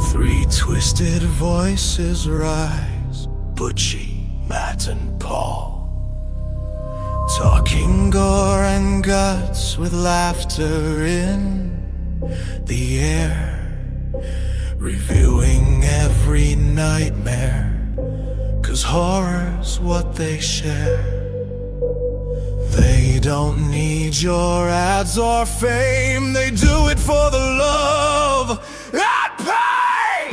Three twisted voices rise, Butchie, Matt and Paul, talking gore and guts with laughter in the air, reviewing every nightmare, 'cause horror's what they share. They don't need your ads or fame, they do it for the love and pain.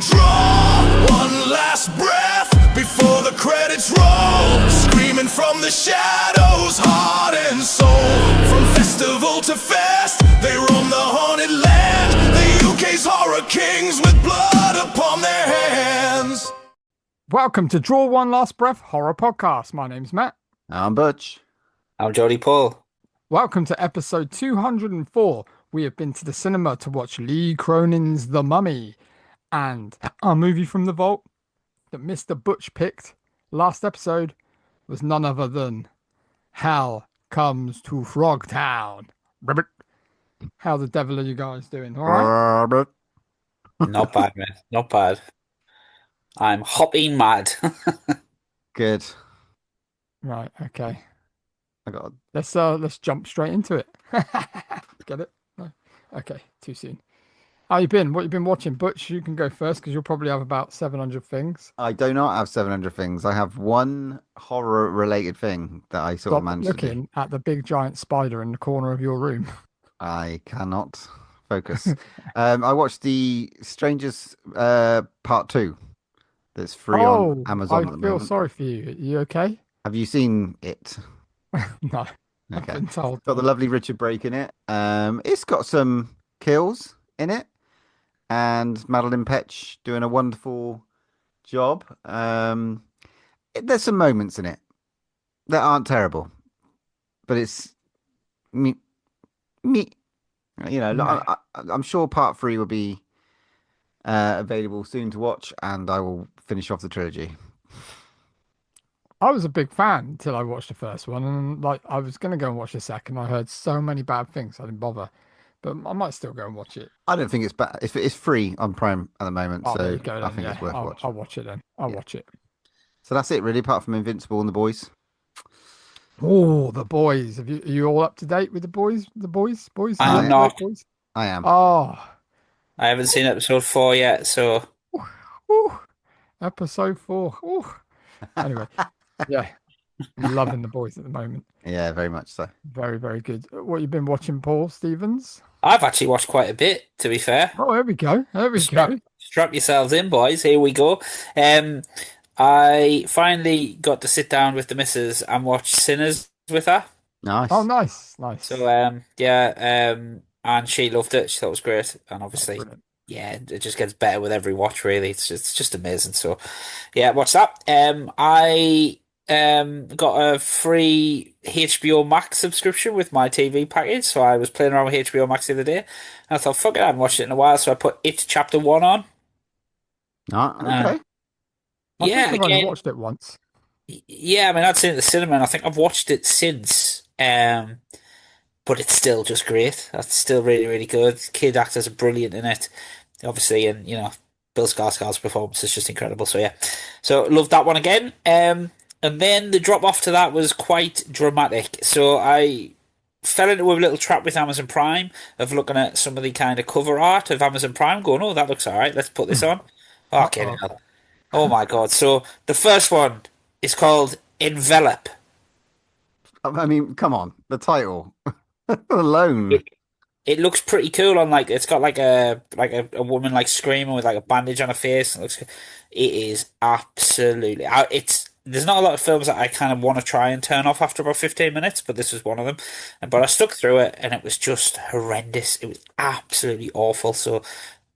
Draw one last breath before the credits roll, screaming from the shadows, heart and soul. From festival to fest, they roam the haunted land, the UK's horror kings with blood upon their hands. Welcome to Draw One Last Breath Horror Podcast. My name's Matt. I'm Butch. I'm Jody Paul. Welcome to episode 204. We have been to the cinema to watch Lee Cronin's The Mummy, and our movie from the vault that Mr. Butch picked last episode was none other than Hell Comes to Frogtown. How the devil are you guys doing? All right? Not bad, man. Not bad. I'm hopping mad. Good. Right, okay. I got. Let's jump straight into it. Get it? No? Okay, too soon. How you been? What you been watching? Butch, you can go first because you'll probably have about 700 things. I do not have 700 things. I have one horror-related thing that I sort of managed to do. Looking at the big giant spider in the corner of your room. I cannot focus. I watched The Strangers Part 2. That's free on Amazon at the I feel moment. sorry for you. Are you okay? Have you seen it? No. I've Okay. been told. Got the lovely Richard Brake in it. It's got some kills in it, and Madeline Petch doing a wonderful job. There's some moments in it that aren't terrible, but it's me. You know, I'm sure part 3 will be available soon to watch, and I will finish off the trilogy. I was a big fan until I watched the first one, and I was going to go and watch the second. I heard so many bad things, I didn't bother. But I might still go and watch it. I don't think it's bad. It's free on Prime at the moment, There so you go, I then. think it's worth watching. I'll watch it then. I'll watch it. So that's it, really. Apart from Invincible and The Boys. Oh, The Boys. Are you all up to date with The Boys? The Boys? I am not. Boys? I am. Oh. I haven't seen episode 4 yet, so Ooh. Episode 4. Ooh. Anyway, yeah. Loving The Boys at the moment. Yeah, very much so. Very, very good. What you been watching, Paul Stevens? I've actually watched quite a bit, to be fair. Oh, here we go. There we go. Strap yourselves in, boys. Here we go. I finally got to sit down with the missus and watch Sinners with her. Nice. Oh, nice. So, and she loved it. She thought it was great. And obviously, yeah, it just gets better with every watch, really. It's just amazing. So, yeah, watch that. I got a free HBO Max subscription with my TV package. So I was playing around with HBO Max the other day. And I thought, fuck it, I haven't watched it in a while. So I put It Chapter 1 on. Okay. I think I've only watched it once. Yeah, I mean, I'd seen it at the cinema, and I think I've watched it since. But it's still just great. That's still really, really good. Kid actors are brilliant in it, obviously, and Bill Skarsgård's performance is just incredible. So yeah, so loved that one again. And then the drop off to that was quite dramatic. So I fell into a little trap with Amazon Prime of looking at some of the kind of cover art of Amazon Prime, going, "Oh, that looks all right. Let's put this on." Okay, hell. Oh my God. So the first one is called Envelop. I mean, come on. The title alone. It looks pretty cool on it's got a woman screaming with a bandage on her face. It is absolutely there's not a lot of films that I kind of want to try and turn off after about 15 minutes, but this was one of them. But I stuck through it and it was just horrendous. It was absolutely awful. So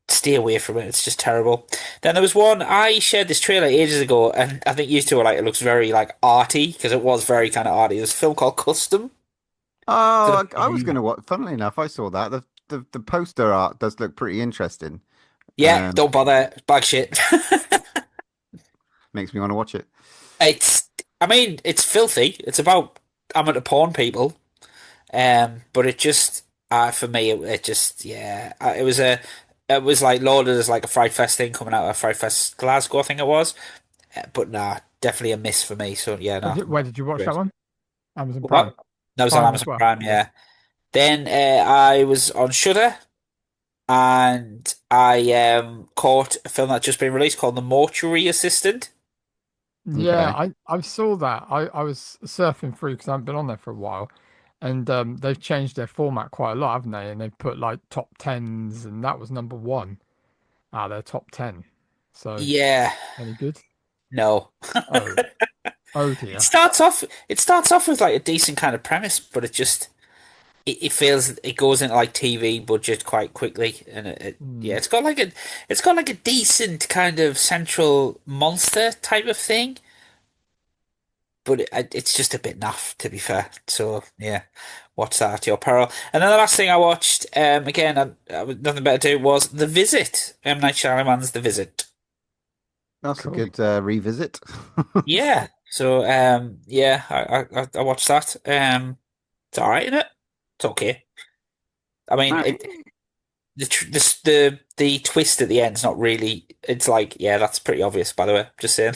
stay away from it. It's just terrible. Then there was one, I shared this trailer ages ago, and I think you two were it looks very arty, because it was very kind of arty. There's a film called Custom. Oh, I was going to watch. Funnily enough, I saw that. The poster art does look pretty interesting. Yeah, don't bother. It's bag shit. Makes me want to watch it. It's filthy. It's about amateur porn people. But it just, for me, it was it was like loaded as like a Fright Fest thing coming out of Fright Fest Glasgow, I think it was. But nah, definitely a miss for me. So yeah, no, Where did you watch that great. one? Amazon Prime. What? That was on Prime as Amazon well. Prime, yeah. Then I was on Shudder, and I caught a film that's just been released called The Mortuary Assistant. Yeah, Okay. I saw that. I was surfing through because I haven't been on there for a while, and they've changed their format quite a lot, haven't they? And they've put like top tens, and that was number one out of their top 10. So Yeah, any good? no. Oh, oh It dear. starts off. It starts off with like a decent kind of premise, but it feels it goes into like TV budget quite quickly, and yeah, Hmm. it's got like a decent kind of central monster type of thing, but it's just a bit naff to be fair. So yeah, watch that at your peril. And then the last thing I watched, again, I was nothing better to do was The Visit. M. Night Shyamalan's The Visit. That's a Cool. good revisit. Yeah. So yeah, I watched that. It's all right, isn't it? It's okay. I mean, Right. the twist at the end's not really. It's like, yeah, that's pretty obvious, by the way. Just saying.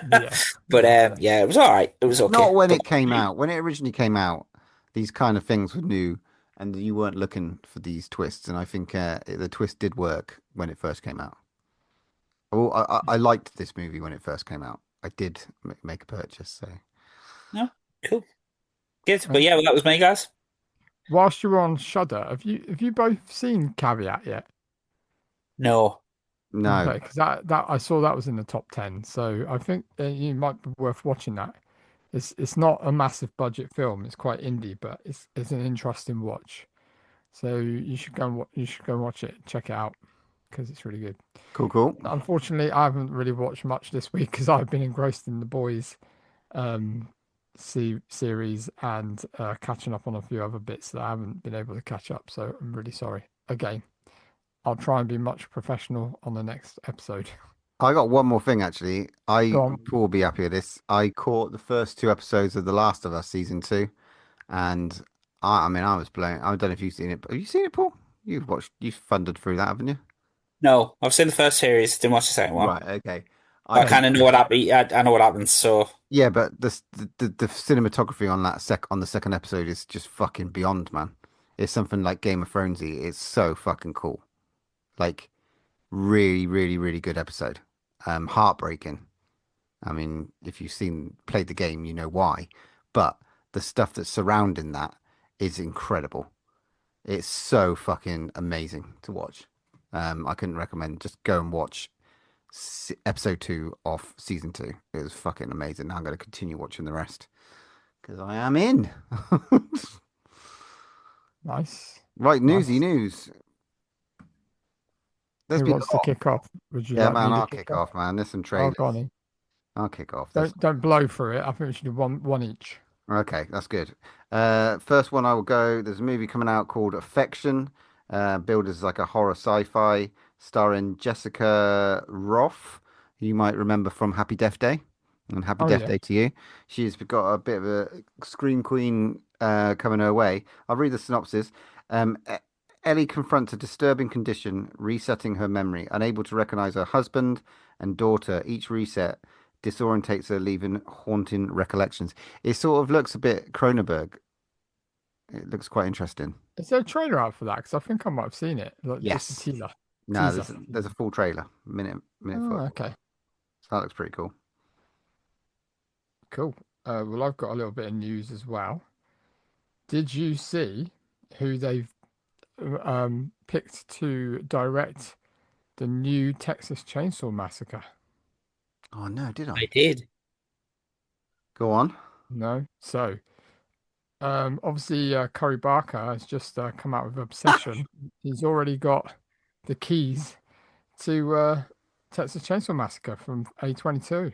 Yeah, But yeah. yeah, it was all right. It was Not okay. when But it came out. When it originally came out, these kind of things were new, and you weren't looking for these twists. And I think the twist did work when it first came out. Oh, I liked this movie when it first came out. I did make a purchase. So no, cool, good. But And yeah, well, that was me, guys. whilst you're on Shudder, have you both seen Caveat yet? No, no, Okay, because that I saw that was in the top 10, so I think you might be worth watching that. It's not a massive budget film. It's quite indie, but it's an interesting watch. So you should go and watch it, check it out because it's really good. cool, cool. Unfortunately, I haven't really watched much this week because I've been engrossed in the boys um series and catching up on a few other bits that I haven't been able to catch up. So I'm really sorry. Again, I'll try and be much professional on the next episode. I got one more thing actually. Go I on. Paul will be happy with this. I caught the first two episodes of The Last of Us season two, and I mean, I was blown. I don't know if you've seen it, but have you seen it, Paul? You've thundered through that, haven't you? no, I've seen the first series. Didn't watch the second one. Right. Okay. I But I think kind of know what happened. I know what happens. So yeah, but the cinematography on the second episode is just fucking beyond, man. It's something like Game of Thronesy. It's so fucking cool. Like really, really, really good episode. Heartbreaking. I mean, if you've played the game, you know why. But the stuff that's surrounding that is incredible. It's so fucking amazing to watch. I couldn't recommend. Just go and watch episode two of season two. It was fucking amazing. Now I'm going to continue watching the rest because I am in. Nice, Right, newsy nice. news. There's Who been wants a to lot. kick off? Would you Yeah, like man, me to I'll kick kick off? off, man. There's some Oh, go on trailers. then. I'll kick off. There's Don't blow for it. I think we should do one each. Okay, that's good. First one I will go. There's a movie coming out called Affection, billed as like a horror sci-fi, starring Jessica Roth, who you might remember from Happy Death Day, and Happy Oh Death yeah. Day to you. She's got a bit of a scream queen coming her way. I'll read the synopsis. Ellie confronts a disturbing condition, resetting her memory, unable to recognize her husband and daughter. Each reset disorientates her, leaving haunting recollections. It sort of looks a bit Cronenberg. It looks quite interesting. Is there a trailer out for that? Because I think I might have seen it. Like just a Yes. teaser. No, Teaser. there's a full trailer, minute Oh, 12. okay. So that looks pretty cool. Cool. Well, I've got a little bit of news as well. Did you see who they've picked to direct the new Texas Chainsaw Massacre? Oh no, did I I? did. Go on. No. So, obviously, Curry Barker has just come out with Obsession. He's already got the keys to Texas Chainsaw Massacre from A22,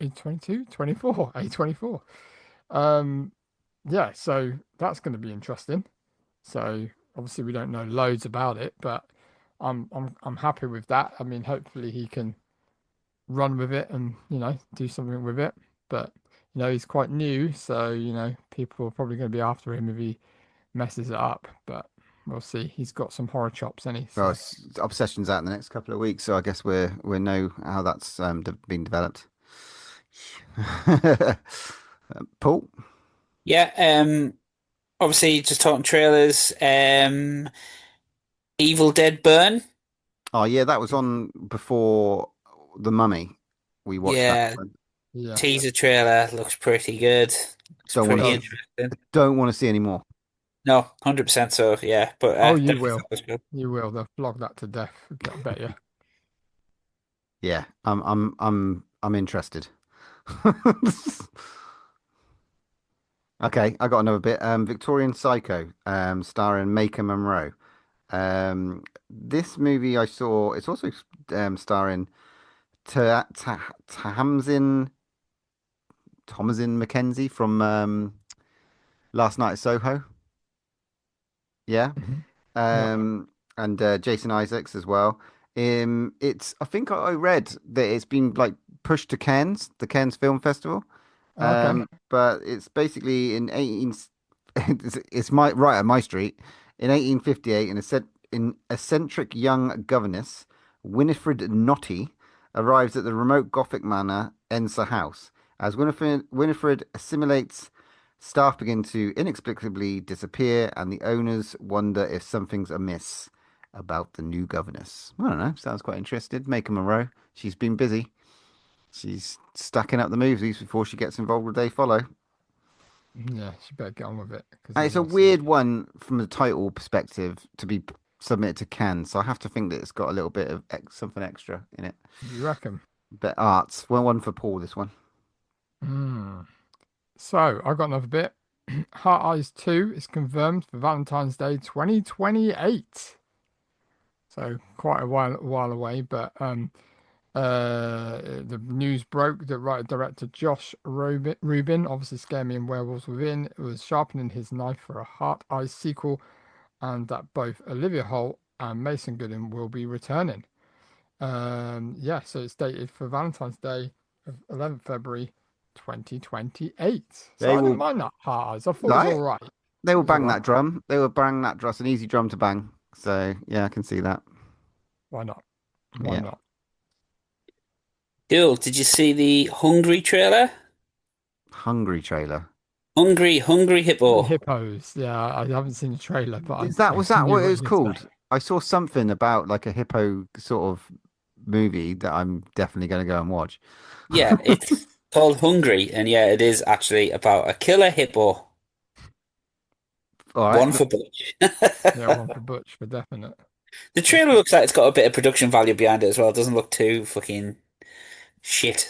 A22, 24, A24. Um, yeah, so that's going to be interesting. So obviously we don't know loads about it, but I'm happy with that. I mean, hopefully he can run with it and do something with it. But he's quite new, so people are probably going to be after him if he messes it up. But we'll see. He's got some horror chops, any Well, so. Obsession's out in the next couple of weeks, so I guess we know how that's been developed. Paul? Yeah, obviously just talking trailers. Evil Dead Burn. Oh yeah, that was on before The Mummy. We watched that Yeah, one. Yeah, teaser trailer looks pretty good. It's Don't it want pretty to does. interesting. don't want to see any more. No, 100% so, yeah. But Oh, you definitely will. thought it was good. You will. They'll flog that to death. I bet you. Yeah, I'm interested. Okay, I got another bit. Victorian Psycho, starring Maika Monroe. This movie I saw. It's also starring Tamsin Thomasin McKenzie from Last Night at Soho. Yeah. Mhm. Yeah. um, and Jason Isaacs as well. It's I think I read that it's been like pushed to Cannes, the Cannes Film Festival. Okay. But it's basically in 18. It's my right at my street in 1858. An eccentric young governess, Winifred Notty, arrives at the remote Gothic manor Ensa House. As Winifred assimilates, staff begin to inexplicably disappear, and the owners wonder if something's amiss about the new governess. I don't know. Sounds quite interested. Make Monroe. She's been busy. She's stacking up the movies before she gets involved with They Follow. Yeah, she better get on with it because And he it's a wants to see weird one from the title perspective to be submitted to Cannes, so I have to think that it's got a little bit of something extra in it. it. You reckon? But arts. Well, one for Paul, this one. Hmm. So I got another bit. Heart Eyes 2 is confirmed for Valentine's Day 2028. So quite a while away, but the news broke that writer director Josh Rubin, obviously Scare Me and Werewolves Within, was sharpening his knife for a Heart Eyes sequel, and that both Olivia Holt and Mason Gooding will be returning. Yeah, so it's dated for Valentine's Day of 11th February 2028. So They I didn't will mind that Heart Eyes. I thought it was all like right. they It will was all bang right. that drum. They will bang that drum. It's an easy drum to bang. So yeah, I can see that. Why not? Why Yeah. not? Cool. Did you see the Hungry trailer? Hungry trailer. Hungry Hippo. Hippos. Yeah, I haven't seen the trailer, but Is that was I that knew what it what was you'd say. called? I saw something about like a hippo sort of movie that I'm definitely going to go and watch. Yeah, it's called Hungry, and yeah, it is actually about a killer hippo. All right. One for Butch. Yeah, one for Butch for definite. The trailer looks like it's got a bit of production value behind it as well. It doesn't look too fucking shit.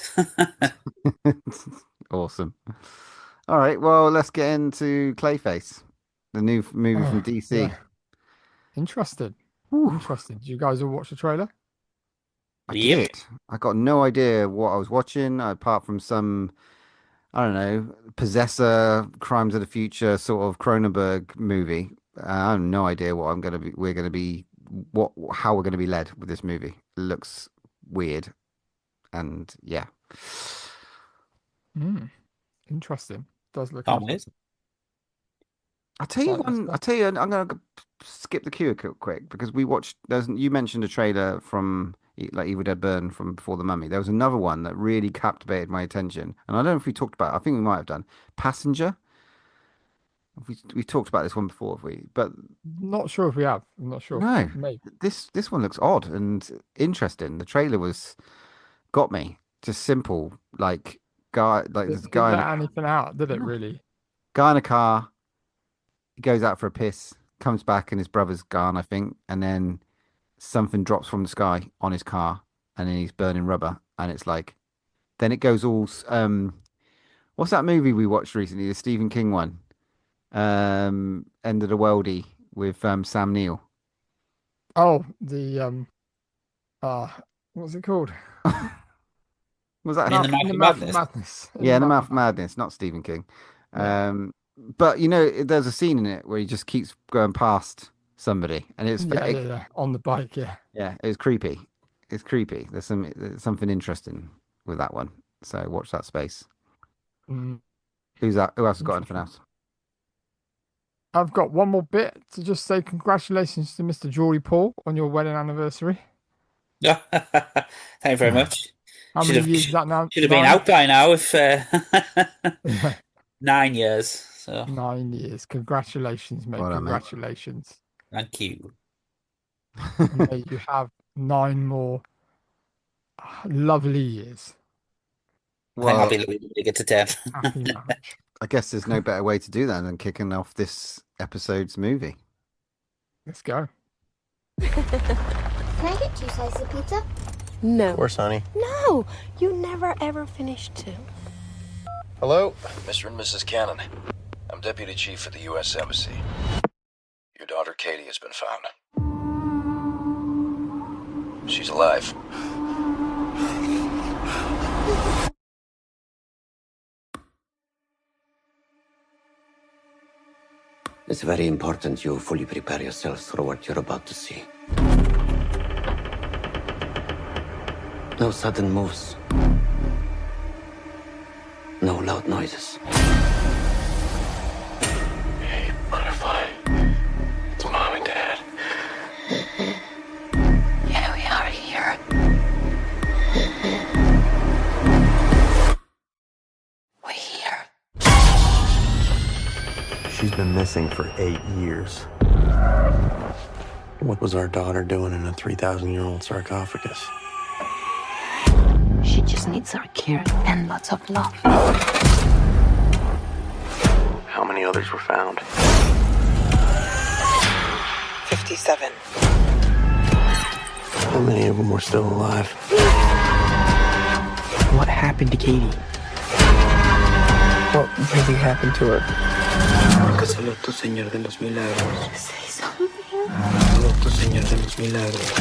Awesome. All right. Well, let's get into Clayface, the new movie from Oh, DC. yeah. Interested. Whew, Interested. Did you guys all watch the trailer? I Yep. did. I got no idea what I was watching apart from some, I don't know, Possessor, Crimes of the Future sort of Cronenberg movie. I have no idea what we're going to be, how we're going to be led with this movie. It looks weird. And yeah. Hmm. Interesting. Does look Can't wait. interesting. I'll tell you Exciting one. I'll stuff. tell you. I'm gonna skip the queue quick because we watched. You mentioned a trailer from like Evil Dead Burn from before the Mummy. There was another one that really captivated my attention, and I don't know if we talked about it. I think we might have done. Passenger. We talked about this one before, have we? But Not sure if we have. I'm not sure. no, Maybe. this one looks odd and interesting. The trailer was got me. Just simple, like this Didn't guy in a let anything out, did it no, really? guy in a car. He goes out for a piss, comes back, and his brother's gone, I think, and then something drops from the sky on his car, and then he's burning rubber, and it's like, then it goes all, what's that movie we watched recently, the Stephen King one, End of the Worldy with Sam Neill. Oh, the uh what's it called? Was that? In the In Mouth the of Mouth of Madness. Madness. In Yeah, the In the Mouth Mouth of of Madness. Madness, not Stephen King. Yeah. But there's a scene in it where he just keeps going past somebody, and Yeah, yeah, yeah. On the bike, yeah. yeah, it was creepy. It's creepy. There's something interesting with that one. So watch that space. Mm, Who's that? Who else has got anything interesting. else? I've got one more bit to just say congratulations to Mr. Geordie Paul on your wedding anniversary. Thank you very much. How Should many have years is that now? should have been 9? out by now if Yeah, 9 years. So 9 years. Congratulations, mate. Well done, mate. Congratulations. thank you. And may you have 9 more lovely years. I think I'll Well, be looking to get to 10. Happy marriage. I guess there's no better way to do that than kicking off this episode's movie. Let's go. Can I get 2 slices of pizza? No. Of course, honey. No, you never ever finish 2. Hello? Mr. and Mrs. Cannon, I'm Deputy Chief at the U.S. Embassy. Your daughter Katie has been found. She's alive. It's very important you fully prepare yourselves for what you're about to see. No sudden moves. No loud noises. Hey, Butterfly. It's Mom and Dad. Yeah, we are here. We're here. She's been missing for 8 years. What was our daughter doing in a 3,000-year-old sarcophagus? She just needs our care and lots of love. How many others were found? 57. How many of them were still alive? What happened to Katie? What really happened to her? Porque solo tú, Señor de los Milagros. Say something. Solo tú, Señor de los Milagros.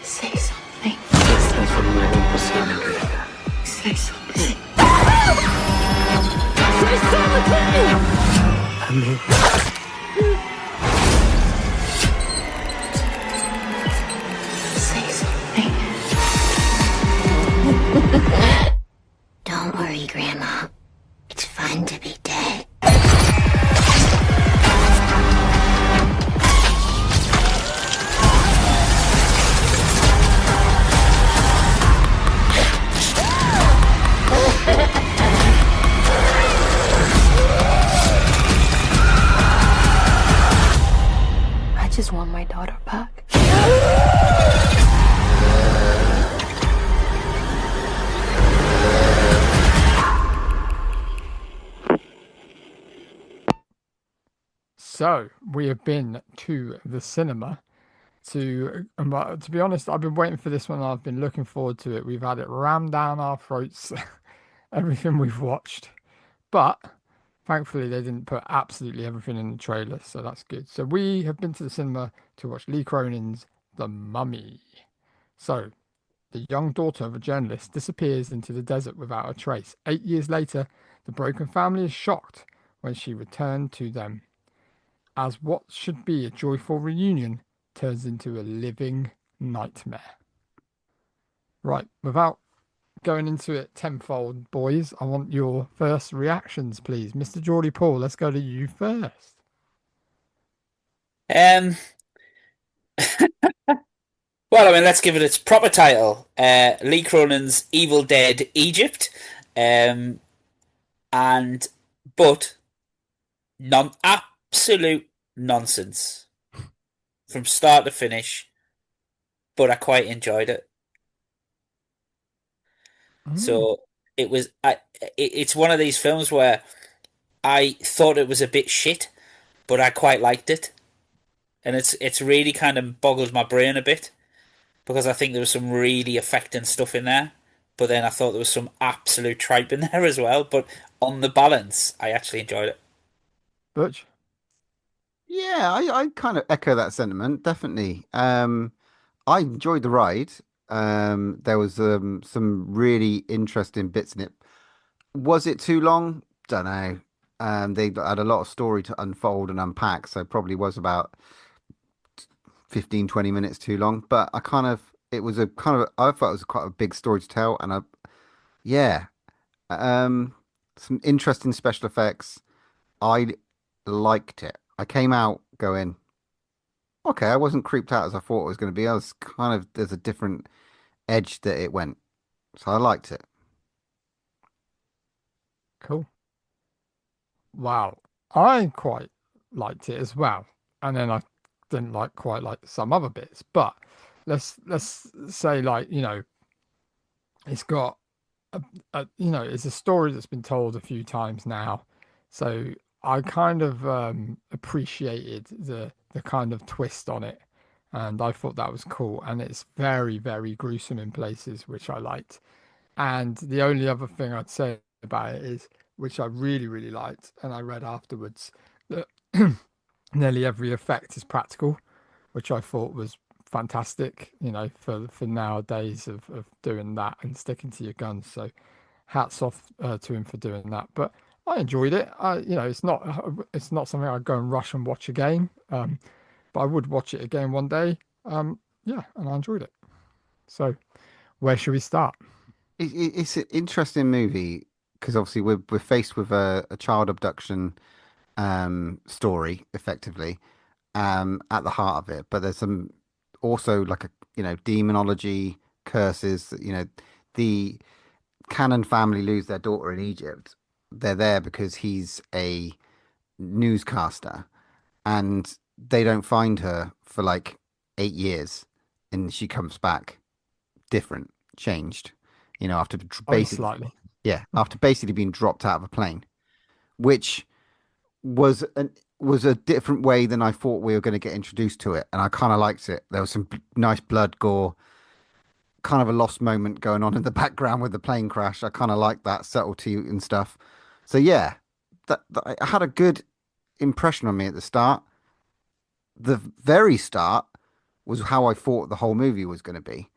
Say something. Puedes transformar lo imposible en realidad. Say something. Amén. Say something. Don't worry, Grandma. It's fun to be dead. I just want my daughter back. So we have been to the cinema to be honest, I've been waiting for this one. I've been looking forward to it. We've had it rammed down our throats, everything we've watched, but thankfully they didn't put absolutely everything in the trailer, so that's good. So we have been to the cinema to watch Lee Cronin's The Mummy. So the young daughter of a journalist disappears into the desert without a trace. 8 years later, the broken family is shocked when she returned to them, as what should be a joyful reunion turns into a living nightmare. Right, without going into it tenfold, boys, I want your first reactions, please. Mr. Geordie Paul, let's go to you first. Well, I mean, let's give it its proper title. Lee Cronin's Evil Dead Egypt. But absolute nonsense from start to finish, but I quite enjoyed it. So it's one of these films where I thought it was a bit shit, but I quite liked it, and it's really kind of boggled my brain a bit, because I think there was some really affecting stuff in there, but then I thought there was some absolute tripe in there as well. But on the balance, I actually enjoyed it. Butch? Yeah, I kind of echo that sentiment, definitely. I enjoyed the ride. There was some really interesting bits in it. Was it too long? Don't know. They had a lot of story to unfold and unpack, so probably was about 15, 20 minutes too long. But I thought it was quite a big story to tell, and some interesting special effects. I liked it. I came out going, okay, I wasn't creeped out as I thought it was going to be. I was kind of, there's a different edge that it went. So I liked it. Cool. Wow. I quite liked it as well. And then I didn't like quite like some other bits. But let's say like, it's got it's a story that's been told a few times now. So I kind of appreciated the kind of twist on it. And I thought that was cool. And it's very, very gruesome in places, which I liked. And the only other thing I'd say about it is, which I really, really liked, and I read afterwards, that nearly every effect is practical, which I thought was fantastic, for nowadays of doing that and sticking to your guns. So hats off to him for doing that. But I enjoyed it. It's not something I'd go and rush and watch again, but I would watch it again one day. Yeah, and I enjoyed it. So where should we start? It's an interesting movie because obviously we're faced with a child abduction story effectively at the heart of it, but there's some also like a demonology curses. The Cannon family lose their daughter in Egypt. They're there because he's a newscaster, and they don't find her for like 8 years, and she comes back different, changed. After Only basically, slightly. yeah, after basically being dropped out of a plane, which was a different way than I thought we were going to get introduced to it, and I kind of liked it. There was some nice blood, gore, kind of a lost moment going on in the background with the plane crash. I kind of like that subtlety and stuff. So yeah, that it had a good impression on me at the start. The very start was how I thought the whole movie was going to be.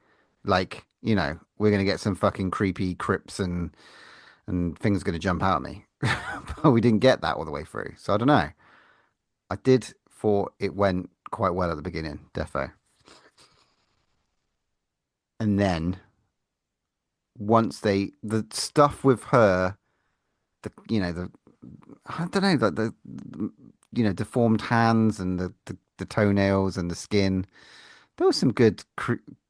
Like, we're going to get some fucking creepy crypts and things going to jump out at me. But we didn't get that all the way through. So I don't know. I did thought it went quite well at the beginning, defo. And then once the stuff with her, the I don't know, deformed hands and the toenails and the skin. There was some good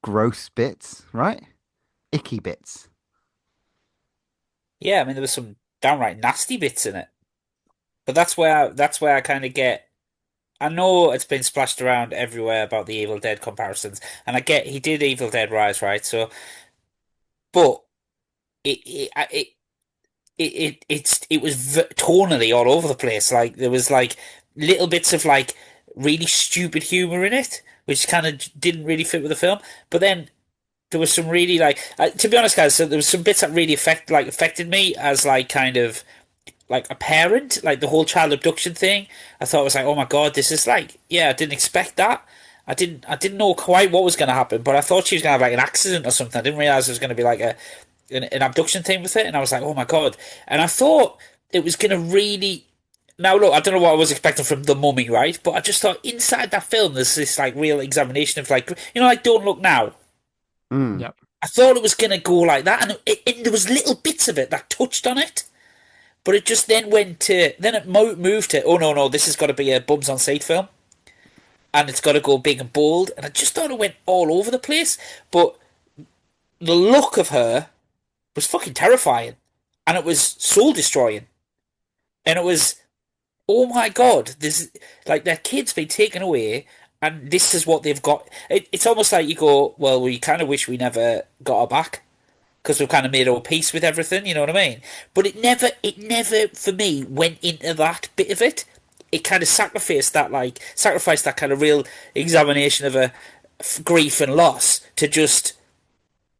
gross bits, right? Icky bits. Yeah, I mean there was some downright nasty bits in it. But that's where I kind of get. I know it's been splashed around everywhere about the Evil Dead comparisons, and I get he did Evil Dead Rise, right? So, but it was tonally all over the place. Like there was like little bits of like really stupid humor in it, which kind of didn't really fit with the film. But then there was some really like, to be honest, guys, so there was some bits that really affected me as like kind of like a parent, like the whole child abduction thing. I thought it was like, oh my God, this is like, yeah, I didn't expect that. I didn't know quite what was going to happen, but I thought she was going to have like an accident or something. I didn't realize there was going to be like an abduction thing with it, and I was like, oh my God. And I thought it was going to really. Now, look, I don't know what I was expecting from The Mummy, right? But I just thought inside that film, there's this like real examination of like, like Don't Look Now. Mm. Yep. I thought it was going to go like that, and there was little bits of it that touched on it. But it just then went to, then it moved to, oh no, this has got to be a bums on seat film. And it's got to go big and bold. And I just thought it went all over the place. But the look of her was fucking terrifying. And it was soul destroying. And it was, oh my God, this, like their kid's been taken away. And this is what they've got. It's almost like you go, well, we kind of wish we never got her back. Because we've kind of made our peace with everything, you know what I mean? But it never, for me, went into that bit of it. It kind of sacrificed that kind of real examination of a grief and loss to just,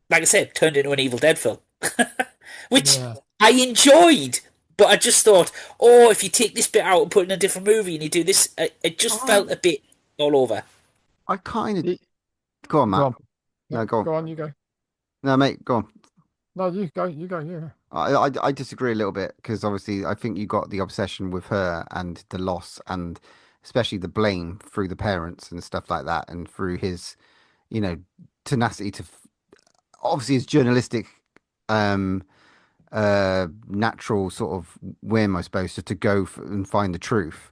like I said, turned into an Evil Dead film, which Yeah. I enjoyed. But I just thought, oh, if you take this bit out and put it in a different movie and you do this, it just felt a bit all over. I kind of It- go on, Matt. Go on. No, go on. Go on, you go. No, mate, go on. No, you go. You go. Yeah. I disagree a little bit because obviously I think you got the obsession with her and the loss and especially the blame through the parents and stuff like that and through his, tenacity to obviously his journalistic natural sort of whim, I suppose, to go and find the truth.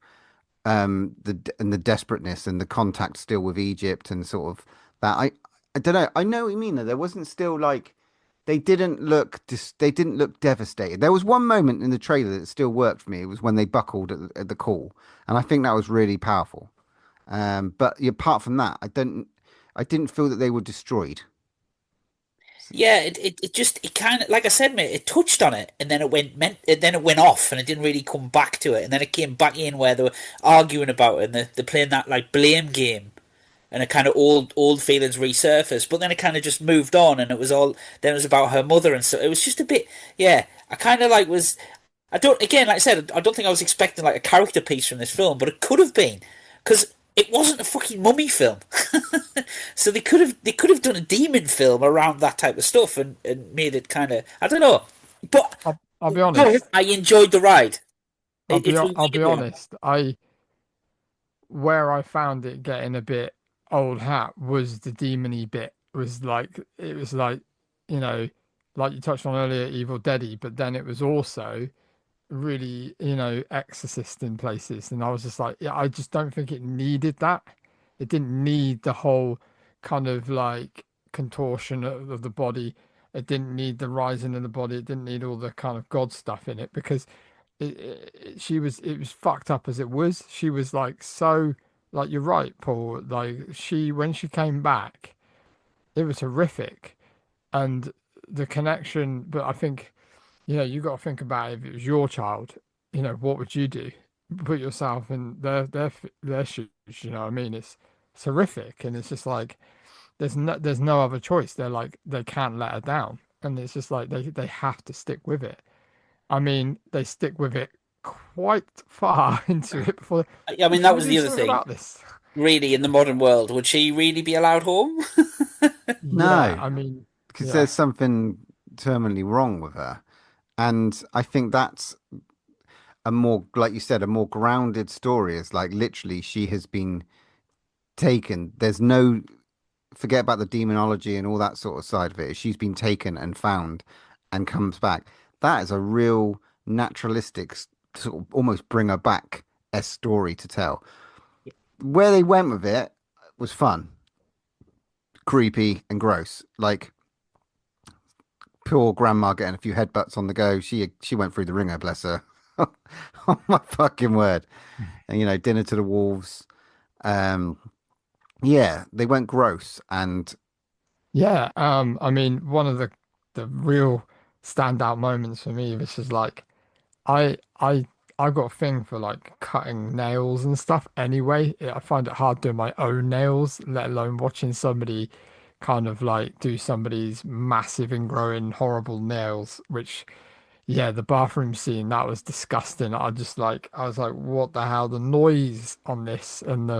the desperateness and the contact still with Egypt and sort of that. I don't know. I know what you mean though. There wasn't still like they didn't look devastated. There was one moment in the trailer that still worked for me. It was when they buckled at the call, and I think that was really powerful. But apart from that, I didn't feel that they were destroyed. Yeah, it just it kind of like I said, mate. It touched on it, and then then it went off, and it didn't really come back to it, and then it came back in where they were arguing about it, and they're playing that like blame game, and it kind of old feelings resurfaced, but then it kind of just moved on, and it was all then it was about her mother, and so it was just a bit, yeah. I kind of like was I don't again like I said I don't think I was expecting like a character piece from this film, but it could have been because it wasn't a fucking mummy film. So they could have done a demon film around that type of stuff and made it kind of I don't know, but I'll be honest. I enjoyed the ride. It was I'll be really good. honest. Where I found it getting a bit old hat was the demony bit. Was like it was like, you know, like you touched on earlier, Evil Deady, but then it was also really, exorcist in places. And I was just like, yeah, I just don't think it needed that. It didn't need the whole kind of like contortion of the body. It didn't need the rising of the body. It didn't need all the kind of God stuff in it because it was fucked up as it was. She was like so like you're right, Paul. Like when she came back, it was horrific, and the connection. But I think you got to think about if it was your child, what would you do? Put yourself in their shoes. You know what I mean? It's horrific, and it's just like there's no other choice. They're like they can't let her down, and it's just like they have to stick with it. I mean, they stick with it quite far into it before. I mean, Should that we was do the other something thing. about this? Really, in the modern world, would she really be allowed home? Yeah, No, I mean, because yeah. there's something terminally wrong with her, and I think that's a more, like you said, a more grounded story. Is like literally she has been taken. There's no forget about the demonology and all that sort of side of it. She's been taken and found and comes back. That is a real naturalistic sort of almost bring her back a story to tell. Where they went with it was fun, creepy, and gross. Like poor grandma getting a few headbutts on the go. She went through the ringer, bless her. Oh my fucking word. And dinner to the wolves. Um, yeah, they went gross and Yeah, I mean, one of the real standout moments for me, this is like I I I got a thing for like cutting nails and stuff anyway. I find it hard doing my own nails, let alone watching somebody kind of like do somebody's massive ingrowing horrible nails, which yeah, the bathroom scene, that was disgusting. I was like, what the hell? The noise on this and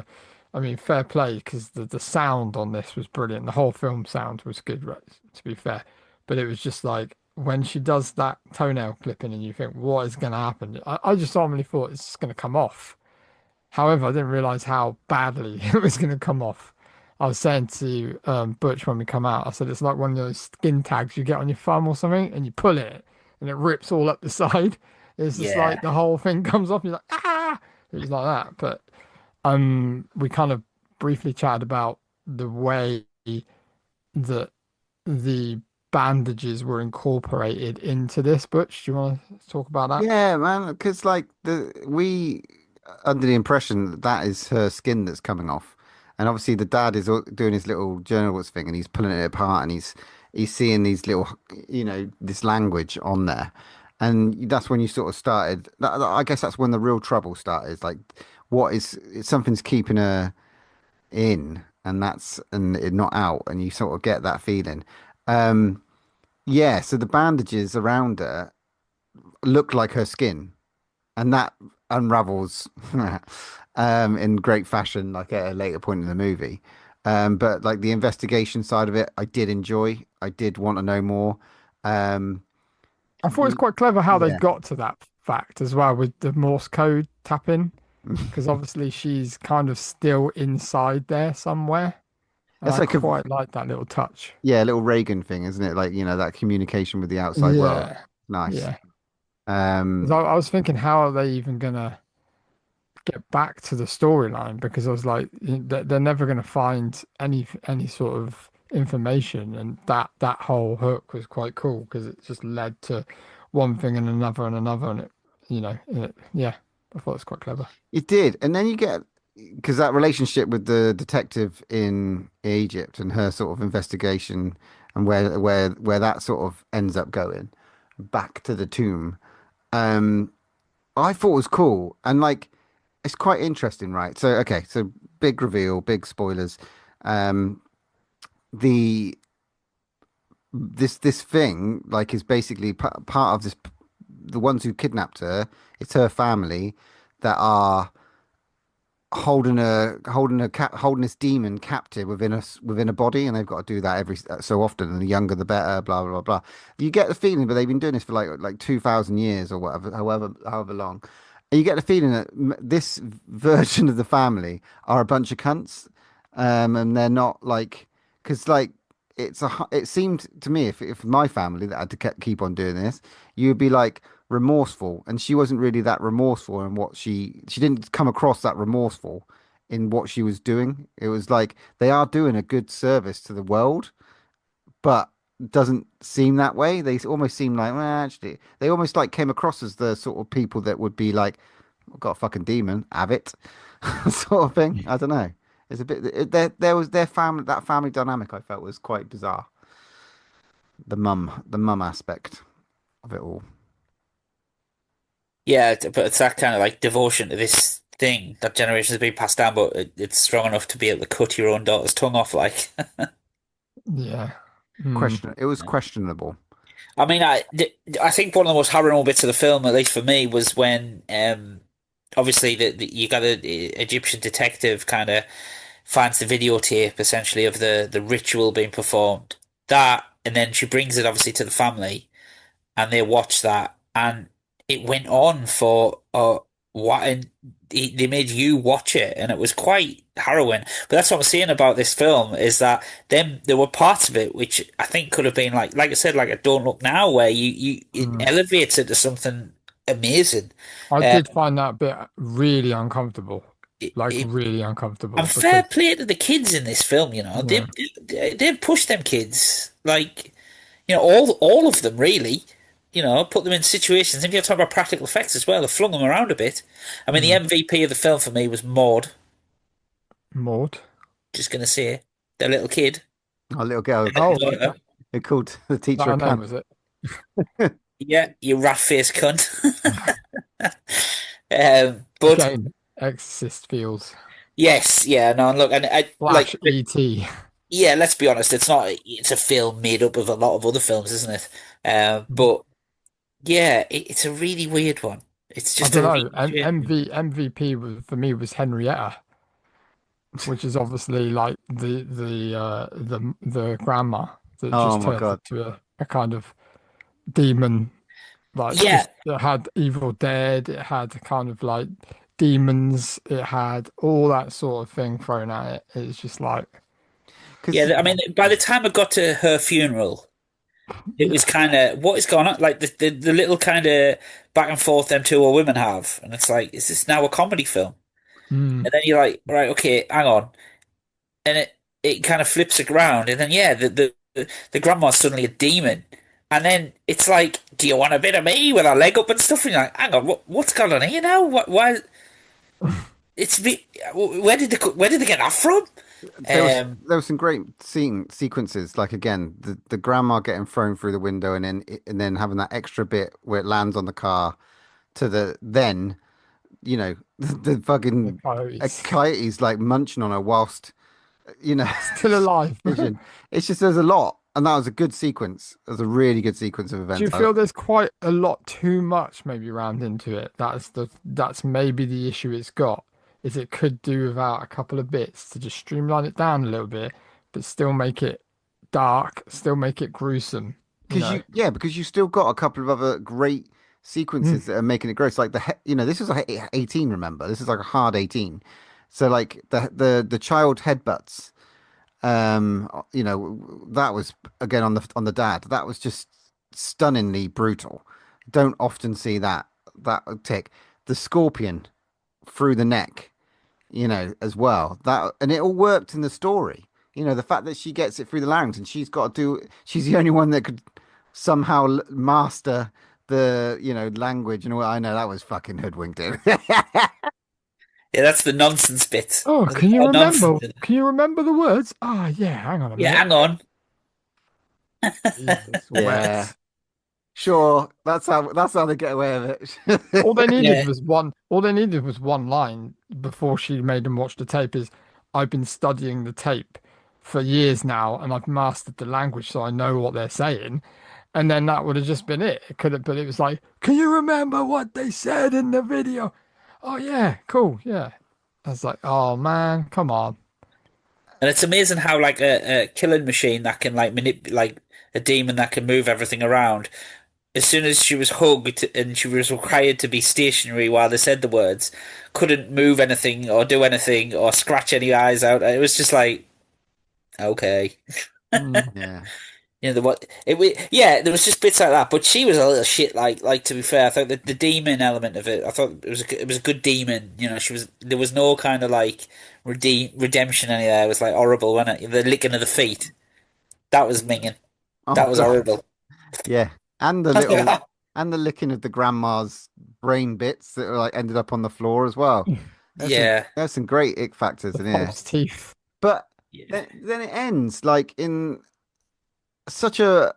I mean, fair play because the sound on this was brilliant. The whole film sound was good, right, to be fair. But it was just like when she does that toenail clipping and you think, what is going to happen? I just normally thought it's just going to come off. However, I didn't realize how badly it was going to come off. I was saying to Butch when we come out, I said it's like one of those skin tags you get on your thumb or something, and you pull it and it rips all up the side. It's just Yeah, like the whole thing comes off. You're like, ah, it was like that. But we kind of briefly chatted about the way that the bandages were incorporated into this. Butch, do you want to talk about that? yeah, man, because like we under the impression that that is her skin that's coming off, and obviously the dad is doing his little journalist thing, and he's pulling it apart, and he's seeing these little, this language on there, and that's when you sort of started. I guess that's when the real trouble started. Like, what is something's keeping her in, and not out, and you sort of get that feeling. Um, yeah, so the bandages around her look like her skin, and that unravels in great fashion, like at a later point in the movie. But like the investigation side of it, I did enjoy. I did want to know more. Um, I thought it was quite clever how they yeah, got to that fact as well with the Morse code tapping, because obviously she's kind of still inside there somewhere. And it's I like a quite like that little touch. yeah, little Reagan thing, isn't it? Like that communication with the outside world. Yeah, Nice. yeah. 'Cause Um, I was thinking, how are they even gonna get back to the storyline because I was like, they're never going to find any sort of information, and that whole hook was quite cool because it just led to one thing and another, and yeah, I thought it was quite clever. It did, and then you get because that relationship with the detective in Egypt and her sort of investigation and where that sort of ends up going back to the tomb. Um, I thought was cool and like it's quite interesting, right? So okay, so big reveal, big spoilers. Um, the this thing like is basically part of this. The ones who kidnapped her, it's her family that are holding this demon captive within a body, and they've got to do that every so often, and the younger the better, blah blah blah. You get the feeling, but they've been doing this for like 2,000 years or whatever, however long. And you get the feeling that this version of the family are a bunch of cunts, and they're not like because like it seemed to me if my family that had to keep on doing this, you'd be like remorseful, and she wasn't really that remorseful in what she didn't come across that remorseful in what she was doing. It was like they are doing a good service to the world, but doesn't seem that way. They almost seem like, well, actually, they almost like came across as the sort of people that would be like, I've got a fucking demon, have it, sort of thing. I don't know. It's a bit there was their family that family dynamic I felt was quite bizarre. The mum aspect of it all. Yeah, but it's that kind of like devotion to this thing that generations have been passed down, but it's strong enough to be able to cut your own daughter's tongue off. Like, Yeah. Mm. It was questionable. I mean, I think one of the most harrowing bits of the film, at least for me, was when obviously you got a Egyptian detective kind of finds the videotape essentially of the ritual being performed. That, and then she brings it obviously to the family, and they watch that, and it went on for what, and they made you watch it, and it was quite harrowing. But that's what I'm saying about this film is that there were parts of it which I think could have been like I said, like a Don't Look Now, where it Mm. elevates it to something amazing. I Uh, did find that bit really uncomfortable, it, like it, really and uncomfortable fair because play to the kids in this film, yeah, they've pushed them kids like. All of them really. Put them in situations. If you're talking about practical effects as well, they flung them around a bit. I mean, the mm. MVP of the film for me was Maud. Maud. Just gonna say, the little kid, Our little girl, the Oh, little daughter. they called the that teacher a her name cunt. was it? Yeah, you rat-faced cunt. But Again, Exorcist feels yes, yeah, no, and look, and I like, Flash ET. yeah. Let's be honest, it's not. It's a film made up of a lot of other films, isn't it? But yeah, it's a really weird one. It's I just don't a know. really strange one. MVP was for me was Henrietta, which is obviously like the grandma that Oh just my turned God. into a kind of demon. Like Yeah, just it had Evil Dead, it had kind of like demons, it had all that sort of thing thrown at it. It's just like Because yeah. I mean, by the time I got to her funeral, it was yeah. kind of what is going on, like the little kind of back and forth them two old women have, and it's like, is this now a comedy film? Mm. And then you're like, right, okay, hang on, and it kind of flips it around, and then yeah, the grandma's suddenly a demon, and then it's like, do you want a bit of me with a leg up and stuff? And you're like, hang on, what's going on here now? Why? Where did they get that from? Um, there was some great sequences, like again, the grandma getting thrown through the window and then having that extra bit where it lands on the car to the The fucking coyotes coyotes like munching on her whilst you know still alive. vision. It's just there's a lot, and that was a good sequence. It was a really good sequence of Do you events. feel there's quite a lot too much maybe rammed into it? That's maybe the issue it's got, is it could do without a couple of bits to just streamline it down a little bit, but still make it dark, still make it gruesome, you Because know? because you still got a couple of other great Mm, sequences that are making it gross. Like this was like 18. Remember, this is like a hard 18. So like the child headbutts. That was again on the dad. That was just stunningly brutal. Don't often see that tick. The scorpion. through the neck, as well. That and it all worked in the story. The fact that she gets it through the larynx and she's the only one that could somehow master the, language and all. I know that was fucking hoodwinked. Yeah, that's the nonsense bit. Oh, There's a lot of nonsense in it. Can you remember the words? Ah, yeah, hang on a Yeah, minute. hang on. Jesus Yeah. wept. Sure, that's how they get away with it. All they Yeah. needed was one line before she made them watch the tape is I've been studying the tape for years now and I've mastered the language so I know what they're saying. And then that would have just been it. It could have, but it was like, can you remember what they said in the video? Oh yeah, cool, yeah. I was like, oh man, come on. And it's amazing how like a killing machine that can like like a demon that can move everything around. As soon as she was hugged and she was required to be stationary while they said the words, couldn't move anything or do anything or scratch any eyes out. It was just like, okay. Mm. Yeah. What yeah, there was just bits like that, but she was a little shit. Like to be fair, I thought that the demon element of it, I thought it was a good demon. There was no kind of like redemption any there. It was like horrible, wasn't it? The licking of the feet, that was minging. Oh That was God. horrible. Yeah. And the little and the licking of the grandma's brain bits that were like ended up on the floor as well. Yeah, There's some great ick factors in here. False teeth. But yeah. then it ends like in such a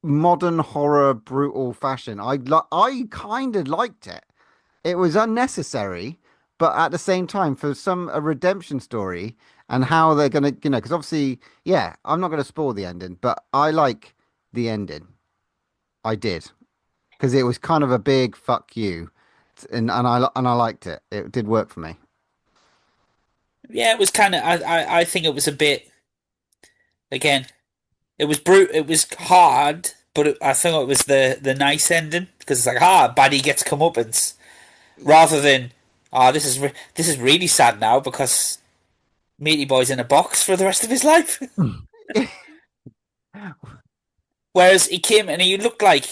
modern horror brutal fashion. I kind of liked it. It was unnecessary, but at the same time, for a redemption story and how they're gonna, because obviously, yeah, I'm not gonna spoil the ending, but I like the ending. I did because it was kind of a big fuck you, and I liked it. It did work for me. Yeah, it was kind of. I think it was a bit. Again, it was It was hard, but I think it was the nice ending because it's like, baddie gets comeuppance, rather than, this is really sad now because Meaty Boy's in a box for the rest of his life. Whereas he came and he looked like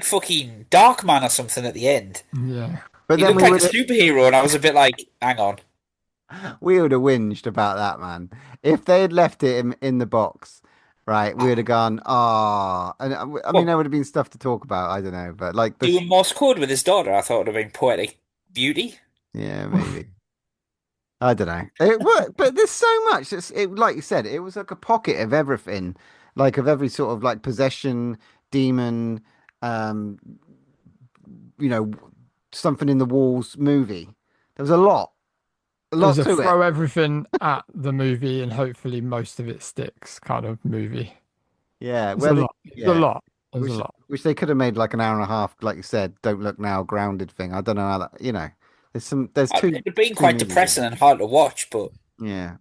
fucking Darkman or something at the end. Yeah. But He then looked we like a would superhero, and I was a bit like, hang on. we would have whinged about that, man. If they had left it in the box, right, we would have gone, and I mean, there Well, would have been stuff to talk about. I don't know, but like this, doing Morse code with his daughter, I thought would have been poetic beauty. yeah, maybe. I don't know. It worked, but there's so much. Like you said, it was like a pocket of everything, like of every sort of like possession, demon, um, you know, something in the walls movie. There was a It was lot a to it. throw everything at the movie and hopefully most of it sticks kind of movie. Yeah, It's a lot. It's a yeah, lot. There's a which lot. which they could have made like an hour and a half, like you said. Don't look now, grounded thing. I don't know how that. There's It'd have been two quite movies in. depressing and hard to watch, but Yeah.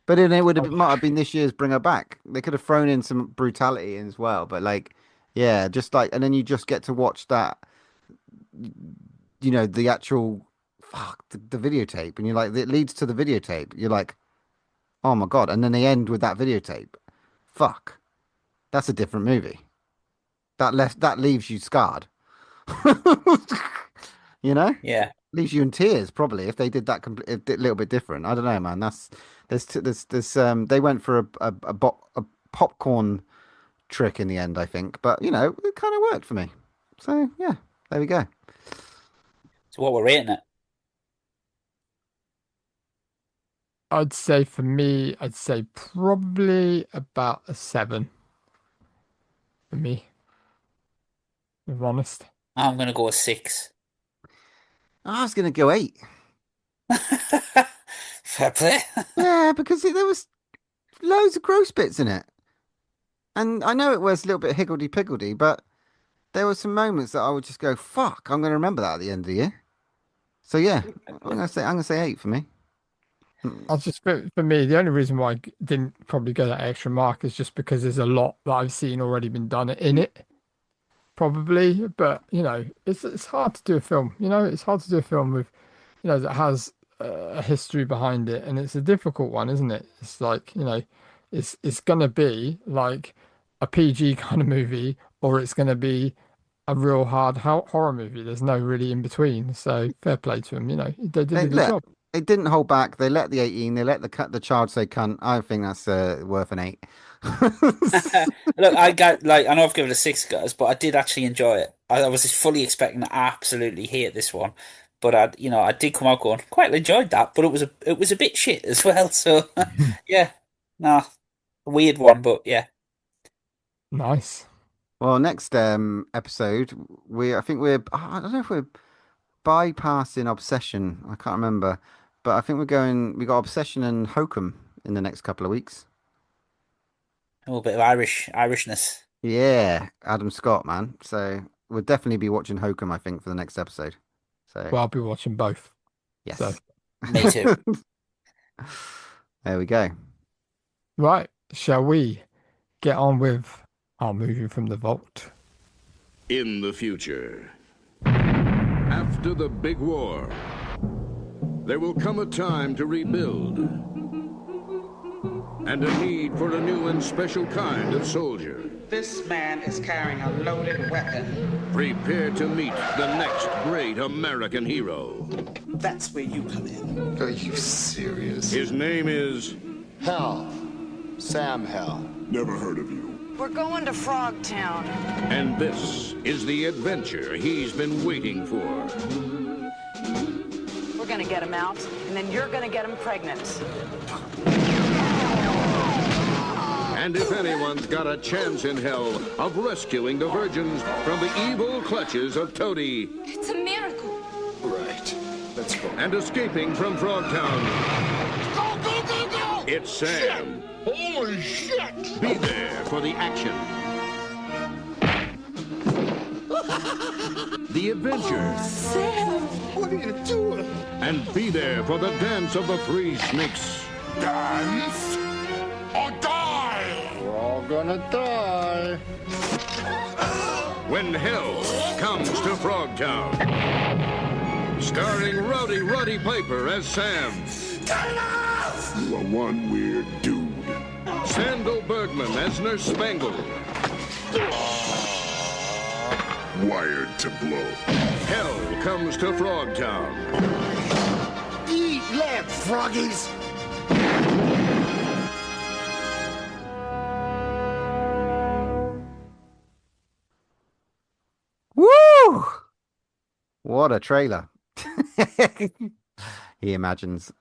But then might have been this year's Bring Her Back. They could have thrown in some brutality in as well. But like, yeah, just like, and then you just get to watch that, the actual, the videotape. And you're like, it leads to the videotape. You're like, oh my God. And then they end with that videotape. Fuck. That's a different movie. That leaves you scarred. You know? yeah. Leaves you in tears probably if they did that a little bit different. I don't know, man. They went for a popcorn trick in the end, I think, but it kind of worked for me. So yeah, there we go. So what we're rating it? I'd say for me, I'd say probably about a 7 for me, if I'm honest. I'm gonna go a 6. I was gonna go 8. Fair play. Yeah, because there was loads of gross bits in it, and I know it was a little bit higgledy piggledy, but there were some moments that I would just go, "Fuck!" I'm gonna remember that at the end of the year. So yeah, I'm gonna say 8 for me. I'll just for me, the only reason why I didn't probably go that extra mark is just because there's a lot that I've seen already been done in it, probably. But it's hard to do a film. It's hard to do a film with, that has a history behind it, and it's a difficult one, isn't it? It's like it's gonna be like a PG kind of movie, or it's gonna be a real hard horror movie. There's no really in between. So fair play to them. They did a good Look, job. it didn't hold back. They let the 18. They let the child say cunt. I think that's worth an 8. Look, I know I've given it a 6, guys, but I did actually enjoy it. I was just fully expecting to absolutely hate this one, but I did come out going quite enjoyed that, but it was a bit shit as well. So yeah, nah, weird one, but yeah. Nice. Well, next episode, I think I don't know if we're bypassing Obsession. I can't remember, but I think we got Obsession and Hokum in the next couple of weeks. A little bit of Irishness. Yeah, Adam Scott, man. So we'll definitely be watching Hokum, I think, for the next episode. So Well, I'll be watching both. yes, So Me too. there we go. right, shall we get on with our movie from the vault? In the future, after the big war, there will come a time to rebuild and a need for a new and special kind of soldier. This man is carrying a loaded weapon. Prepare to meet the next great American hero. That's where you come in. Are you serious? His name is Hell. Sam Hell. Never heard of you. We're going to Frogtown. And this is the adventure he's been waiting for. We're gonna get him out, and then you're gonna get him pregnant. And if anyone's got a chance in hell of rescuing the virgins from the evil clutches of Toady. It's a miracle. Right. Let's go. And escaping from Frogtown. Go, go, go, go! It's Sam. Shit. Holy shit! Be there for the action. The adventure. Oh, Sam! What are you doing? And be there for the dance of the 3 snakes. Dance or die! We're all gonna die. When hell comes to Frogtown. Starring Rowdy Roddy Piper as Sam. Turn off! You are one weird dude. Sandal Bergman as Nurse Spangle. Wired to blow. Hell comes to Frogtown. Eat lamb, froggies! Woo! What a trailer. He imagines.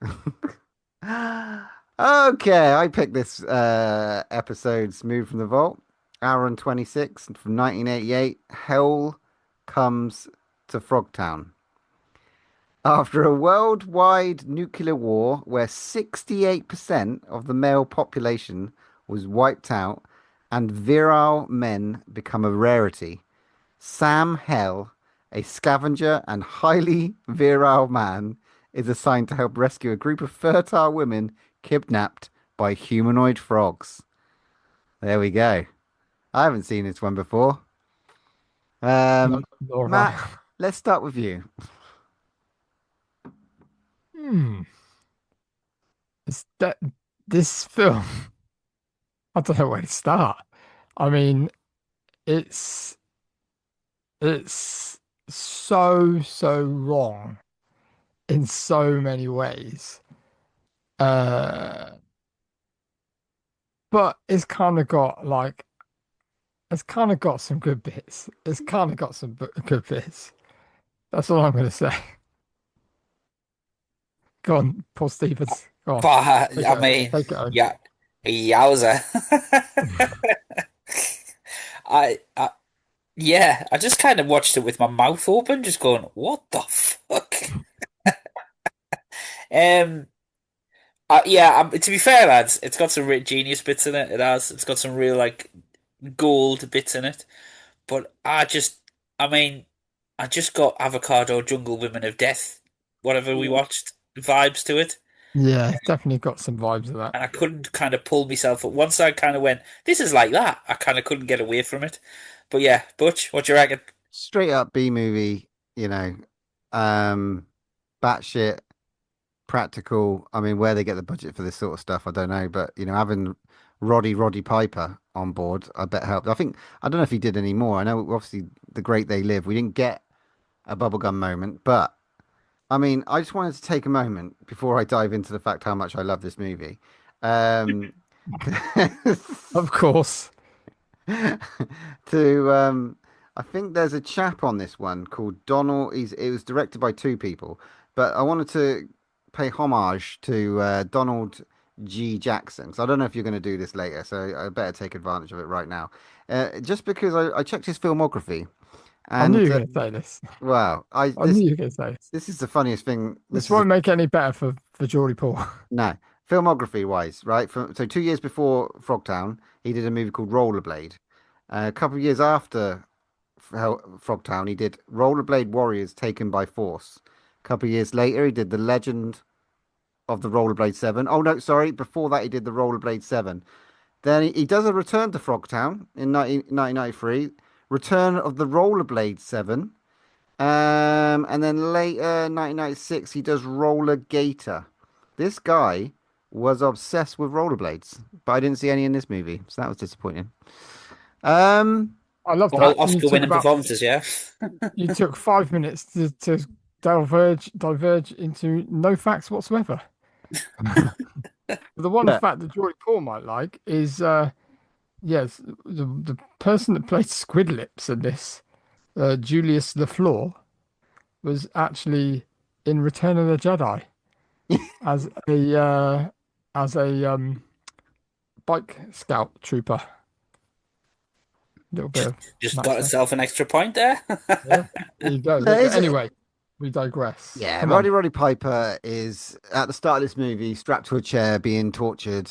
Okay, I picked this episode's Move from the Vault. Hour and 26 from 1988. Hell comes to Frogtown. After a worldwide nuclear war where 68% of the male population was wiped out and virile men become a rarity, Sam Hell, a scavenger and highly virile man, is assigned to help rescue a group of fertile women kidnapped by humanoid frogs. There we go. I haven't seen this one before. Matt, let's start with you. This film, I don't know where to start. I mean, it's so wrong in so many ways. But it's kind of got some good bits. It's kind of got some good bits. That's all I'm going to say. Go on, Paul Stevens. Go on. But Take I mean, take it home. yeah, yowza. I just kind of watched it with my mouth open, just going, "What the fuck?" To be fair, lads, it's got some real genius bits in it. It has. It's got some real gold bits in it. But I just got Avocado Jungle Women of Death, whatever we watched, vibes to it. Yeah, it's definitely got some vibes of that. And I couldn't kind of pull myself up. Once I kind of went, this is like that, I kind of couldn't get away from it. But yeah, Butch, what do you reckon? Straight up B movie, batshit, practical. I mean, where they get the budget for this sort of stuff, I don't know. But having Roddy Piper on board, I bet helped. I don't know if he did any more. I know obviously the Great They Live. We didn't get a bubblegum moment, but I mean, I just wanted to take a moment before I dive into the fact how much I love this movie. Um, Of course. to I think there's a chap on this one called Donald. It was directed by two people, but I wanted to pay homage to Donald G. Jackson. So I don't know if you're going to do this later, so I better take advantage of it right now. Just because I checked his filmography, I knew and you were going to say this. well, I knew you were going to say this. this is the funniest thing. This won't make it any better for Geordie Paul. No, filmography wise, right? So 2 years before Frogtown, he did a movie called Rollerblade. A couple of years after Frogtown, he did Rollerblade Warriors Taken by Force. A couple of years later, he did The Legend of the Rollerblade 7. Oh, no, sorry. Before that, he did the Rollerblade 7. Then he does a return to Frogtown in 1993, Return of the Rollerblade 7. And then later, 1996, he does Roller Gator. This guy was obsessed with rollerblades, but I didn't see any in this movie, so that was disappointing. I love All that. Oscar-winning performances, yeah. You took 5 minutes to diverge into no facts whatsoever. The one fact that Geordie Paul might like is, yes, the person that played Squid Lips in this, Julius LaFleur, was actually in Return of the Jedi as a bike scout trooper. Little bit of Just match got there. itself an extra point there. Yeah, there you go. There is a- Anyway, we digress. Yeah, Come on. Roddy Piper is at the start of this movie strapped to a chair being tortured.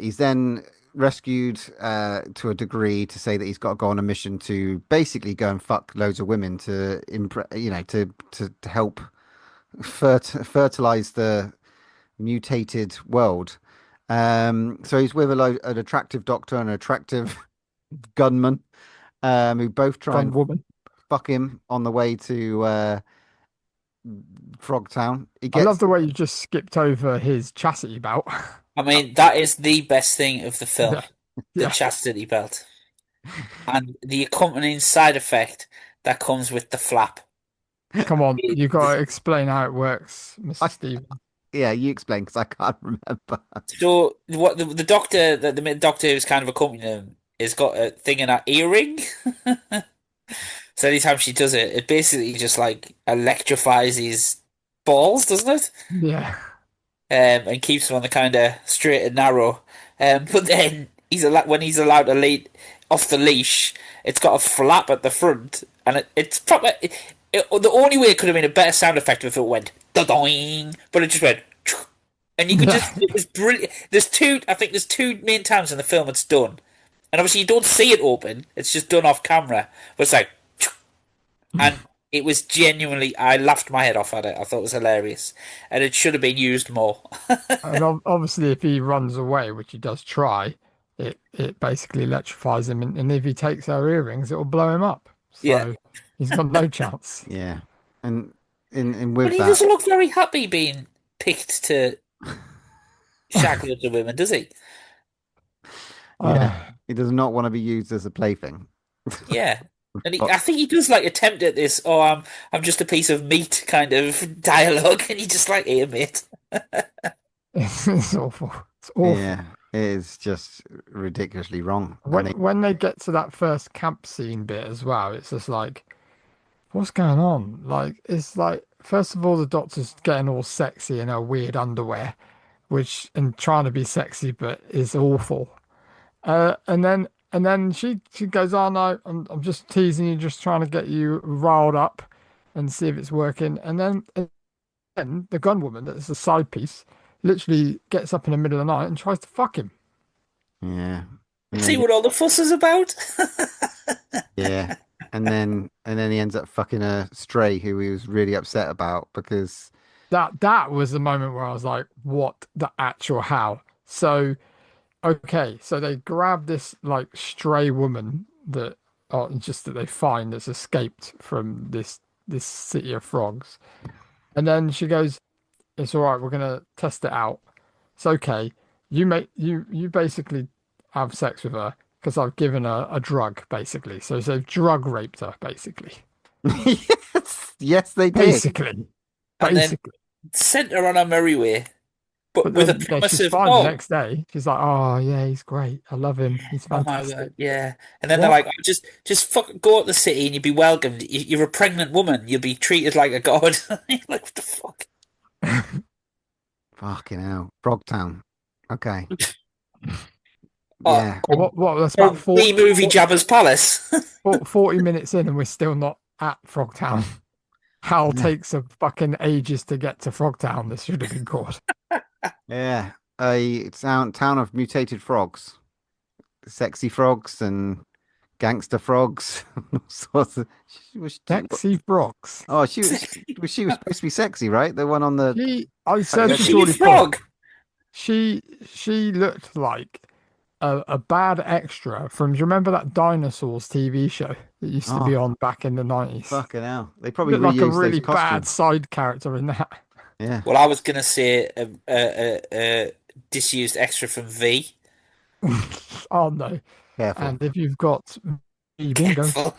He's then rescued to a degree to say that he's got to go on a mission to basically go and fuck loads of women to to help fertilize the mutated world. So he's with an attractive doctor and an attractive gunman, who both try and Woman. fuck him on the way to Frogtown. I love the way you just skipped over his chastity belt. I mean, that is the best thing of the film, Yeah. the Yeah. chastity belt, and the accompanying side effect that comes with the flap. Come on, you got to explain how it works, Mr. Stephen. Yeah, you explain because I can't remember. So what the doctor, the doctor who's kind of accompanying him, has got a thing in her earring. So anytime she does it, it basically just like electrifies his balls, doesn't it? Yeah. And keeps him on the kind of straight and narrow. But then when he's allowed to lead off the leash, it's got a flap at the front, and it's proper. The only way it could have been a better sound effect if it went da-doing, but it just went, and you could it was brilliant. I think there's two main times in the film it's done, and obviously you don't see it open; it's just done off camera. But it's like, and it was genuinely, I laughed my head off at it. I thought it was hilarious, and it should have been used more. And obviously, if he runs away, which he does try, it basically electrifies him, and if he takes her earrings, it will blow him up. So Yeah. he's got no chance. Yeah, and with But he that, doesn't look very happy being picked to shag loads of women, does he? yeah, he does not want to be used as a plaything. Yeah. And I think he does like attempt at this, I'm just a piece of meat kind of dialogue, and he's just like, here, mate. It's awful. It's awful. Yeah, it is just ridiculously wrong. When they get to that first camp scene bit as well, it's just like, what's going on? Like, it's like, first of all, the doctor's getting all sexy in her weird underwear, and trying to be sexy, but is awful. And then she goes, "Oh no, I'm just teasing you, just trying to get you riled up and see if it's working." And then the gun woman, that's a side piece, literally gets up in the middle of the night and tries to fuck him. Yeah. See what all the fuss is about? Yeah. And then he ends up fucking a stray who he was really upset about because that was the moment where I was like, what the actual how? So okay, so they grab this like stray woman that they find that's escaped from this city of frogs. And then she goes, "It's all right, we're gonna test it out." It's okay. You basically have sex with her because I've given her a drug, basically. So they've drug raped her, basically. Yes, they did. Basically. And then sent her on her merry way. But with a then, promise she's of, fine the next day. She's like, oh, yeah, he's great. I love him. He's oh my fantastic. word, yeah. And then they're like, oh, just fuck, go out the city and you'll be welcomed. You're a pregnant woman. You'll be treated like a god. You're like, what the fuck? Fucking hell. Frogtown. Okay. Yeah. What? That's about movie Jabba's Palace. 40 minutes in and we're still not at Frogtown. Hal takes a fucking ages to get to Frogtown. This should have been called. Yeah. A town of mutated frogs. Sexy frogs and gangster frogs. Sexy frogs. Oh, she was supposed to be sexy, right? The one on the. I said she frog. She looked like a bad extra from. Do you remember that Dinosaurs TV show that used to be on back in the 90s? Fucking hell! They probably looked like a really those bad side character in that. Yeah. Well, I was gonna say a disused extra from V. Oh no! Careful. And if you've got bingo.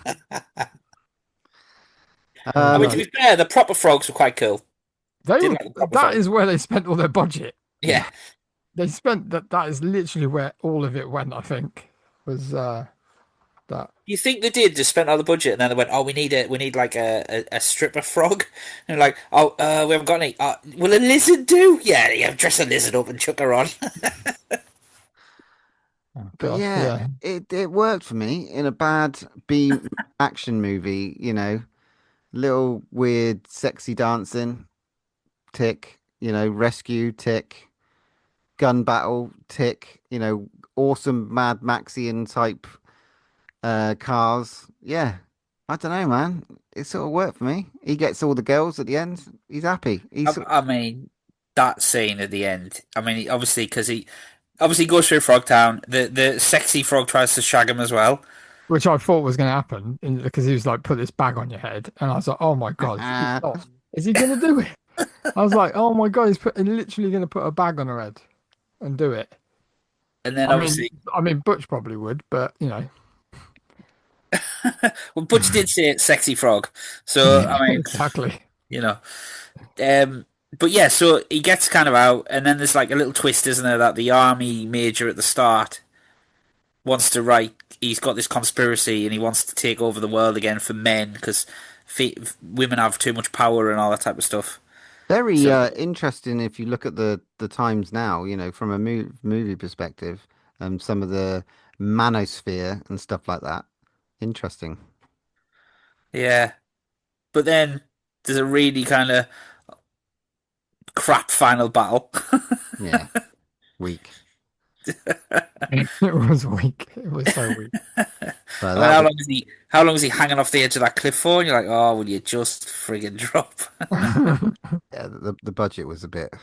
I mean, to be fair, the proper frogs were quite cool. That is where they spent all their budget. Yeah. They spent that is literally where all of it went, I think. Was that. You think they did just spent all the budget and then they went, oh, we need like a stripper frog. And they're like, oh, we haven't got any. Will a lizard do? Yeah, dress a lizard up and chuck her on. But yeah, it worked for me in a bad B action movie, you know. Little weird sexy dancing, tick, you know, rescue, tick, gun battle, tick, you know, awesome Mad Maxian type cars. Yeah. I don't know, man. It sort of worked for me. He gets all the girls at the end. He's happy. I mean, that scene at the end. I mean, obviously, because he goes through Frogtown. The sexy frog tries to shag him as well. Which I thought was going to happen because he was like, put this bag on your head. And I was like, oh my God, is he going to do it? I was like, oh my God, he's literally going to put a bag on her head and do it. And then obviously. I mean, Butch probably would, but you know. Well, Butch did say sexy frog. So, I mean. Exactly. You know. But yeah, so he gets kind of out. And then there's like a little twist, isn't there, that the army major at the start wants to write. He's got this conspiracy and he wants to take over the world again for men because women have too much power and all that type of stuff. Very interesting if you look at the times now, you know, from a movie perspective, some of the manosphere and stuff like that. Interesting. Yeah. But then there's a really kind of crap final battle. Yeah. Weak. It was weak. It was so weak. I mean, how long is he hanging off the edge of that cliff for? And you're like, oh, will you just friggin' drop? Yeah, the budget was a bit.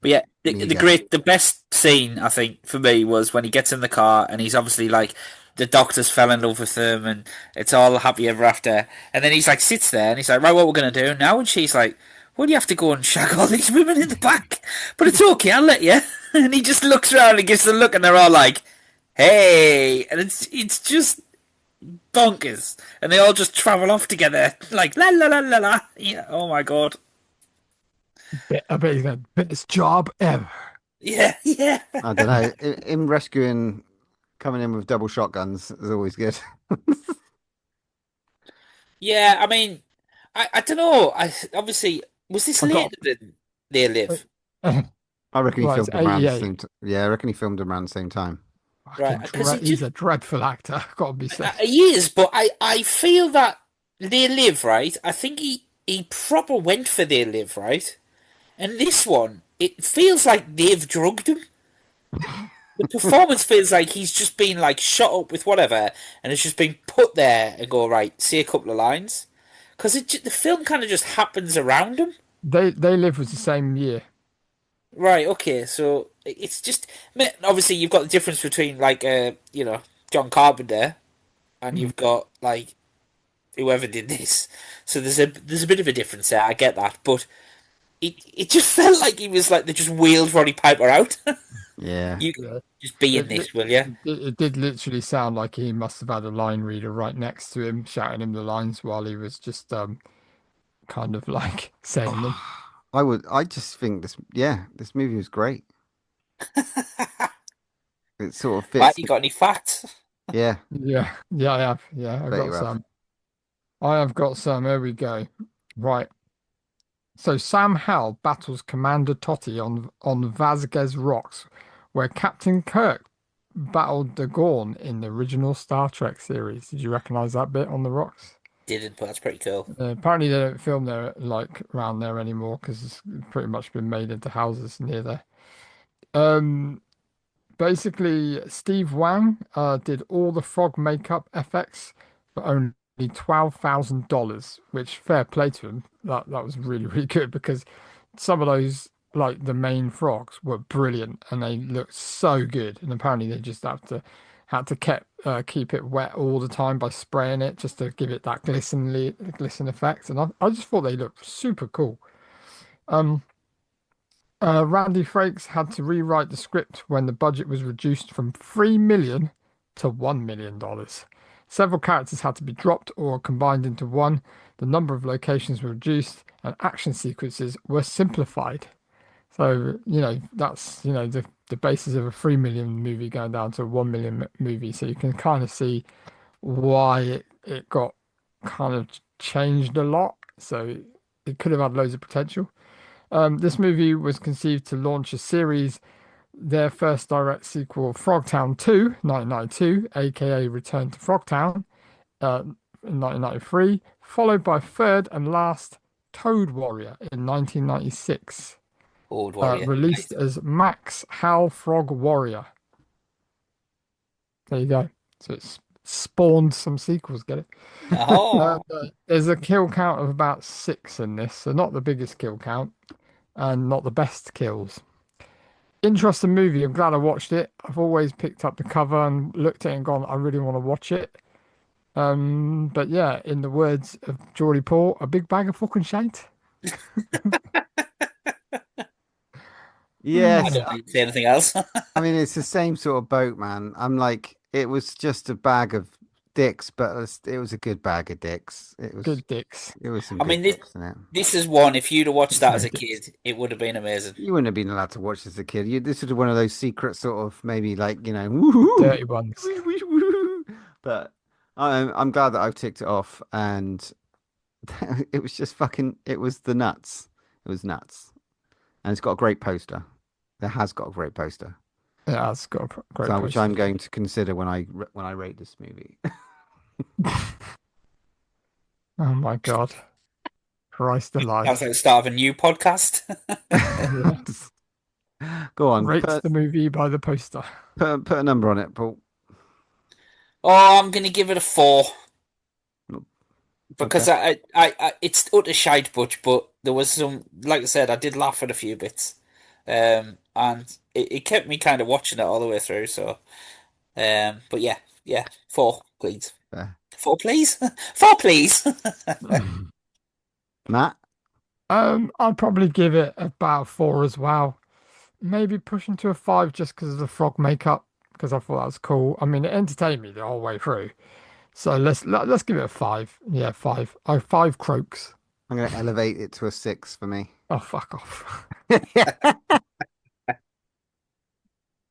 But yeah, the best scene I think for me was when he gets in the car and he's obviously like the doctor's fell in love with him and it's all happy ever after. And then he's like sits there and he's like, right, what we're gonna do now? And she's like, well, you have to go and shag all these women in the back, but it's okay, I'll let you. And he just looks around and gives a look, and they're all like, "Hey!" And it's just bonkers, and they all just travel off together like la la la la la. Yeah, oh my God. I bet he's the best job ever. Yeah. I don't know. In rescuing, coming in with double shotguns is always good. Yeah, I mean, I don't know. Obviously, was this later than They Live? I reckon he filmed around the same time. Yeah, I reckon he filmed around the same time. Right, because he's a dreadful actor. Gotta be said. He is, but I feel that They Live, right? I think he proper went for They Live, right? And this one, it feels like they've drugged him. The performance feels like he's just been like shot up with whatever, and it's just been put there and go, right, say a couple of lines, because the film kind of just happens around him. They Live was the same year. Right, okay, so it's just obviously you've got the difference between like you know, John Carpenter and you've got like whoever did this. So there's a bit of a difference there, I get that, but it just felt like he was like they just wheeled Roddy Piper out. Yeah. You Yeah. just be in this, will you? It did literally sound like he must have had a line reader right next to him, shouting him the lines while he was just kind of like saying them. I just think this movie was great. It sort of Right, fits. you got any facts? Yeah, Yeah, I have. Yeah, I've bet got you have. some. I have got some. Here we go. Right. So Sam Hell battles Commander Totti on Vazquez Rocks, where Captain Kirk battled the Gorn in the original Star Trek series. Did you recognize that bit on the rocks? Didn't, but that's pretty cool. Apparently they don't film there like around there anymore because it's pretty much been made into houses near there. Um, Basically, Steve Wang did all the frog makeup effects for only $12,000, which fair play to him. That was really, really good because some of those, like the main frogs, were brilliant and they looked so good. And apparently they just had to keep it wet all the time by spraying it just to give it that glisten effect. And I just thought they looked super cool. Um, Randy Frakes had to rewrite the script when the budget was reduced from $3 million to $1 million. Several characters had to be dropped or combined into one. The number of locations were reduced and action sequences were simplified. So, that's, the basis of a 3 million movie going down to a 1 million movie. So you can kind of see why it got kind of changed a lot. So it could have had loads of potential. This movie was conceived to launch a series, their first direct sequel, Frogtown 2, 1992, aka Return to Frogtown, in 1993, followed by third and last Toad Warrior in 1996, Old Warrior. released as Max Hal Frog Warrior. There you go. So it's spawned some sequels, get it? Oh, There's a kill count of about 6 in this, so not the biggest kill count and not the best kills. Interesting movie. I'm glad I watched it. I've always picked up the cover and looked at it and gone, I really want to watch it. But yeah, in the words of Geordie Paul, a big bag of fucking shite. Yes. I don't need to say anything else. I mean, it's the same sort of boat, man. I'm like, it was just a bag of dicks, but it was a good bag of dicks. It was Good dicks. It was some I mean, good dicks in it. this is one. If you'd have watched that as a Dicks. kid, it would have been amazing. You wouldn't have been allowed to watch this as a kid. This was one of those secret sort of maybe like woohoo, Dirty ones. But I'm glad that I've ticked it off, and it was just fucking. It was the nuts. It was nuts, and it's got a great poster. It has got a great poster. Yeah, it's got a great So, which poster. I'm going to consider when I rate this movie. Oh my God. Christ alive. Sounds like the start of a new podcast. Go on, Rates the movie by the poster. put a number on it, Paul. Oh, I'm going to give it a 4. Because Okay. it's utter shite, Butch, but there was some, like I said, I did laugh at a few bits. And it kept me kind of watching it all the way through, so. But yeah, 4, please. Fair. 4, please? 4, please? Matt? I'd probably give it about 4 as well. Maybe pushing to a 5 just because of the frog makeup, because I thought that was cool. I mean, it entertained me the whole way through. So let's give it a 5. Yeah, 5. 5 croaks. I'm going to elevate it to a 6 for me. Oh, fuck off.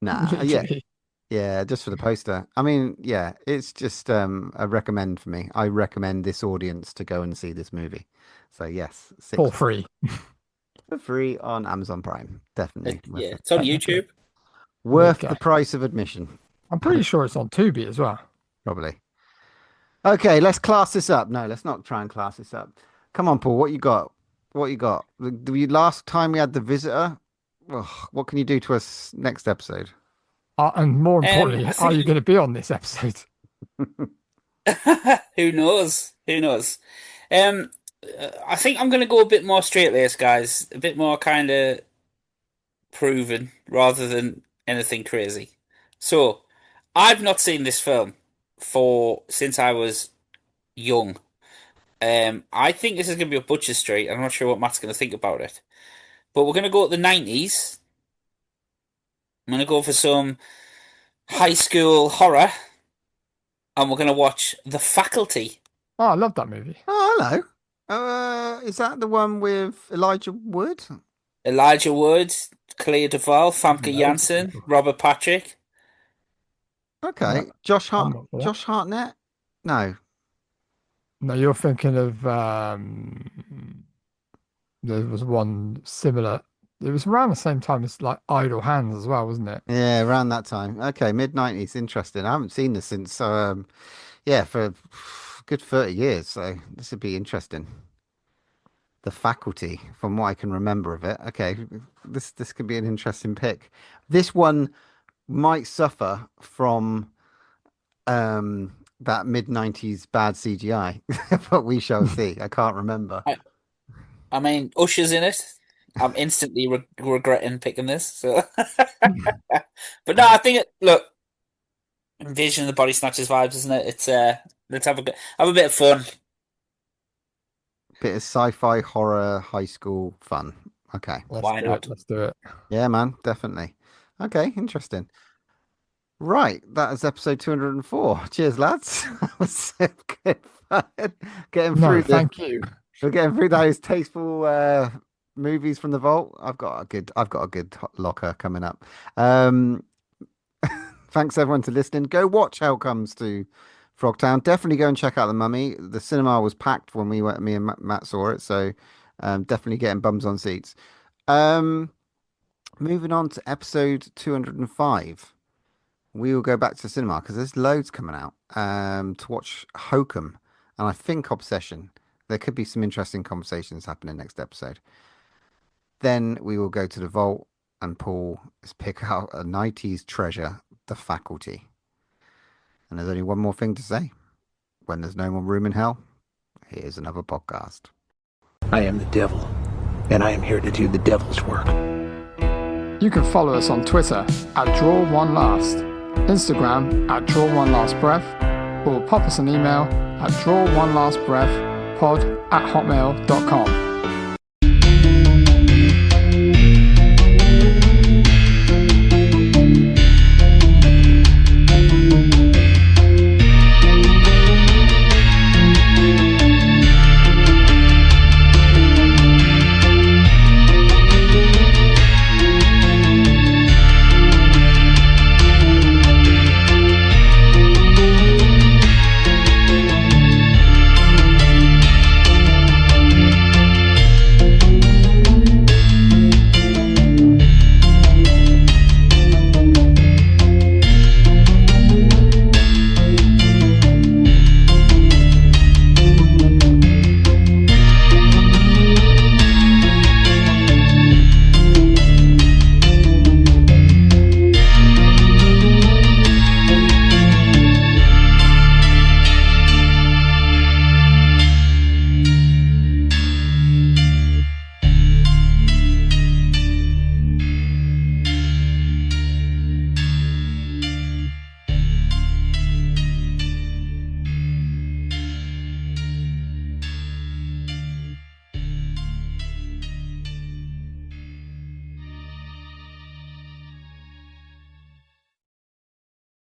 Nah, yeah. Literally. Yeah, just for the poster. I mean, yeah, it's just a recommend for me. I recommend this audience to go and see this movie. So yes, 6 For free. for free on Amazon Prime. Definitely. Yeah, it's on YouTube. Worth Okay. the price of admission. I'm pretty sure it's on Tubi as well. Probably. Okay, let's class this up. No, let's not try and class this up. Come on, Paul, what you got? What you got? Last time we had the visitor. Ugh, what can you do to us next episode? And more importantly, I are you think- going to be on this episode? Who knows? Who knows? I think I'm going to go a bit more straight-laced, guys. A bit more kind of proven rather than anything crazy. So, I've not seen this film since I was young. I think this is going to be a Butcher Street. I'm not sure what Matt's going to think about it. But we're going to go to the 90s. I'm going to go for some high school horror. And we're going to watch The Faculty. Oh, I love that movie. Oh, hello. Is that the one with Elijah Wood? Elijah Wood, Clea Duvall, Famke Janssen, Robert Patrick. Okay. No, Josh I'm not for that. Josh Hartnett? No. No, you're thinking of there was one similar. It was around the same time as like Idle Hands as well, wasn't it? Yeah, around that time. Okay, mid-90s. Interesting. I haven't seen this since for a good 30 years, so this would be interesting. The Faculty, from what I can remember of it. Okay, this could be an interesting pick. This one might suffer from that mid-90s bad CGI, but we shall see. I can't remember. I mean, Usher's in it. I'm instantly regretting picking this. So, but no, I think look, Invasion of the Body Snatchers vibes, isn't it? It's let's have a bit of fun. Bit of sci-fi horror high school fun. Okay. Why not? Let's do it. Yeah, man, definitely. Okay, interesting. Right, that is episode 204. Cheers, lads. That was so good fun. Thank you. We're getting through those tasteful movies from the vault. I've got a good locker coming up. Thanks everyone to listening. Go watch Hell Comes to Frogtown. Definitely go and check out The Mummy. The cinema was packed when me and Matt saw it, so definitely getting bums on seats. Moving on to episode 205. We will go back to the cinema because there's loads coming out to watch Hokum and I think Obsession. There could be some interesting conversations happening next episode. Then we will go to the vault and Paul is pick out a 90s treasure, The Faculty. And there's only one more thing to say. When there's no more room in hell, here's another podcast. I am the devil, and I am here to do the devil's work. You can follow us on Twitter @DrawOneLast, Instagram @DrawOneLastBreath, or pop us an email at drawnelastbreathpod@hotmail.com.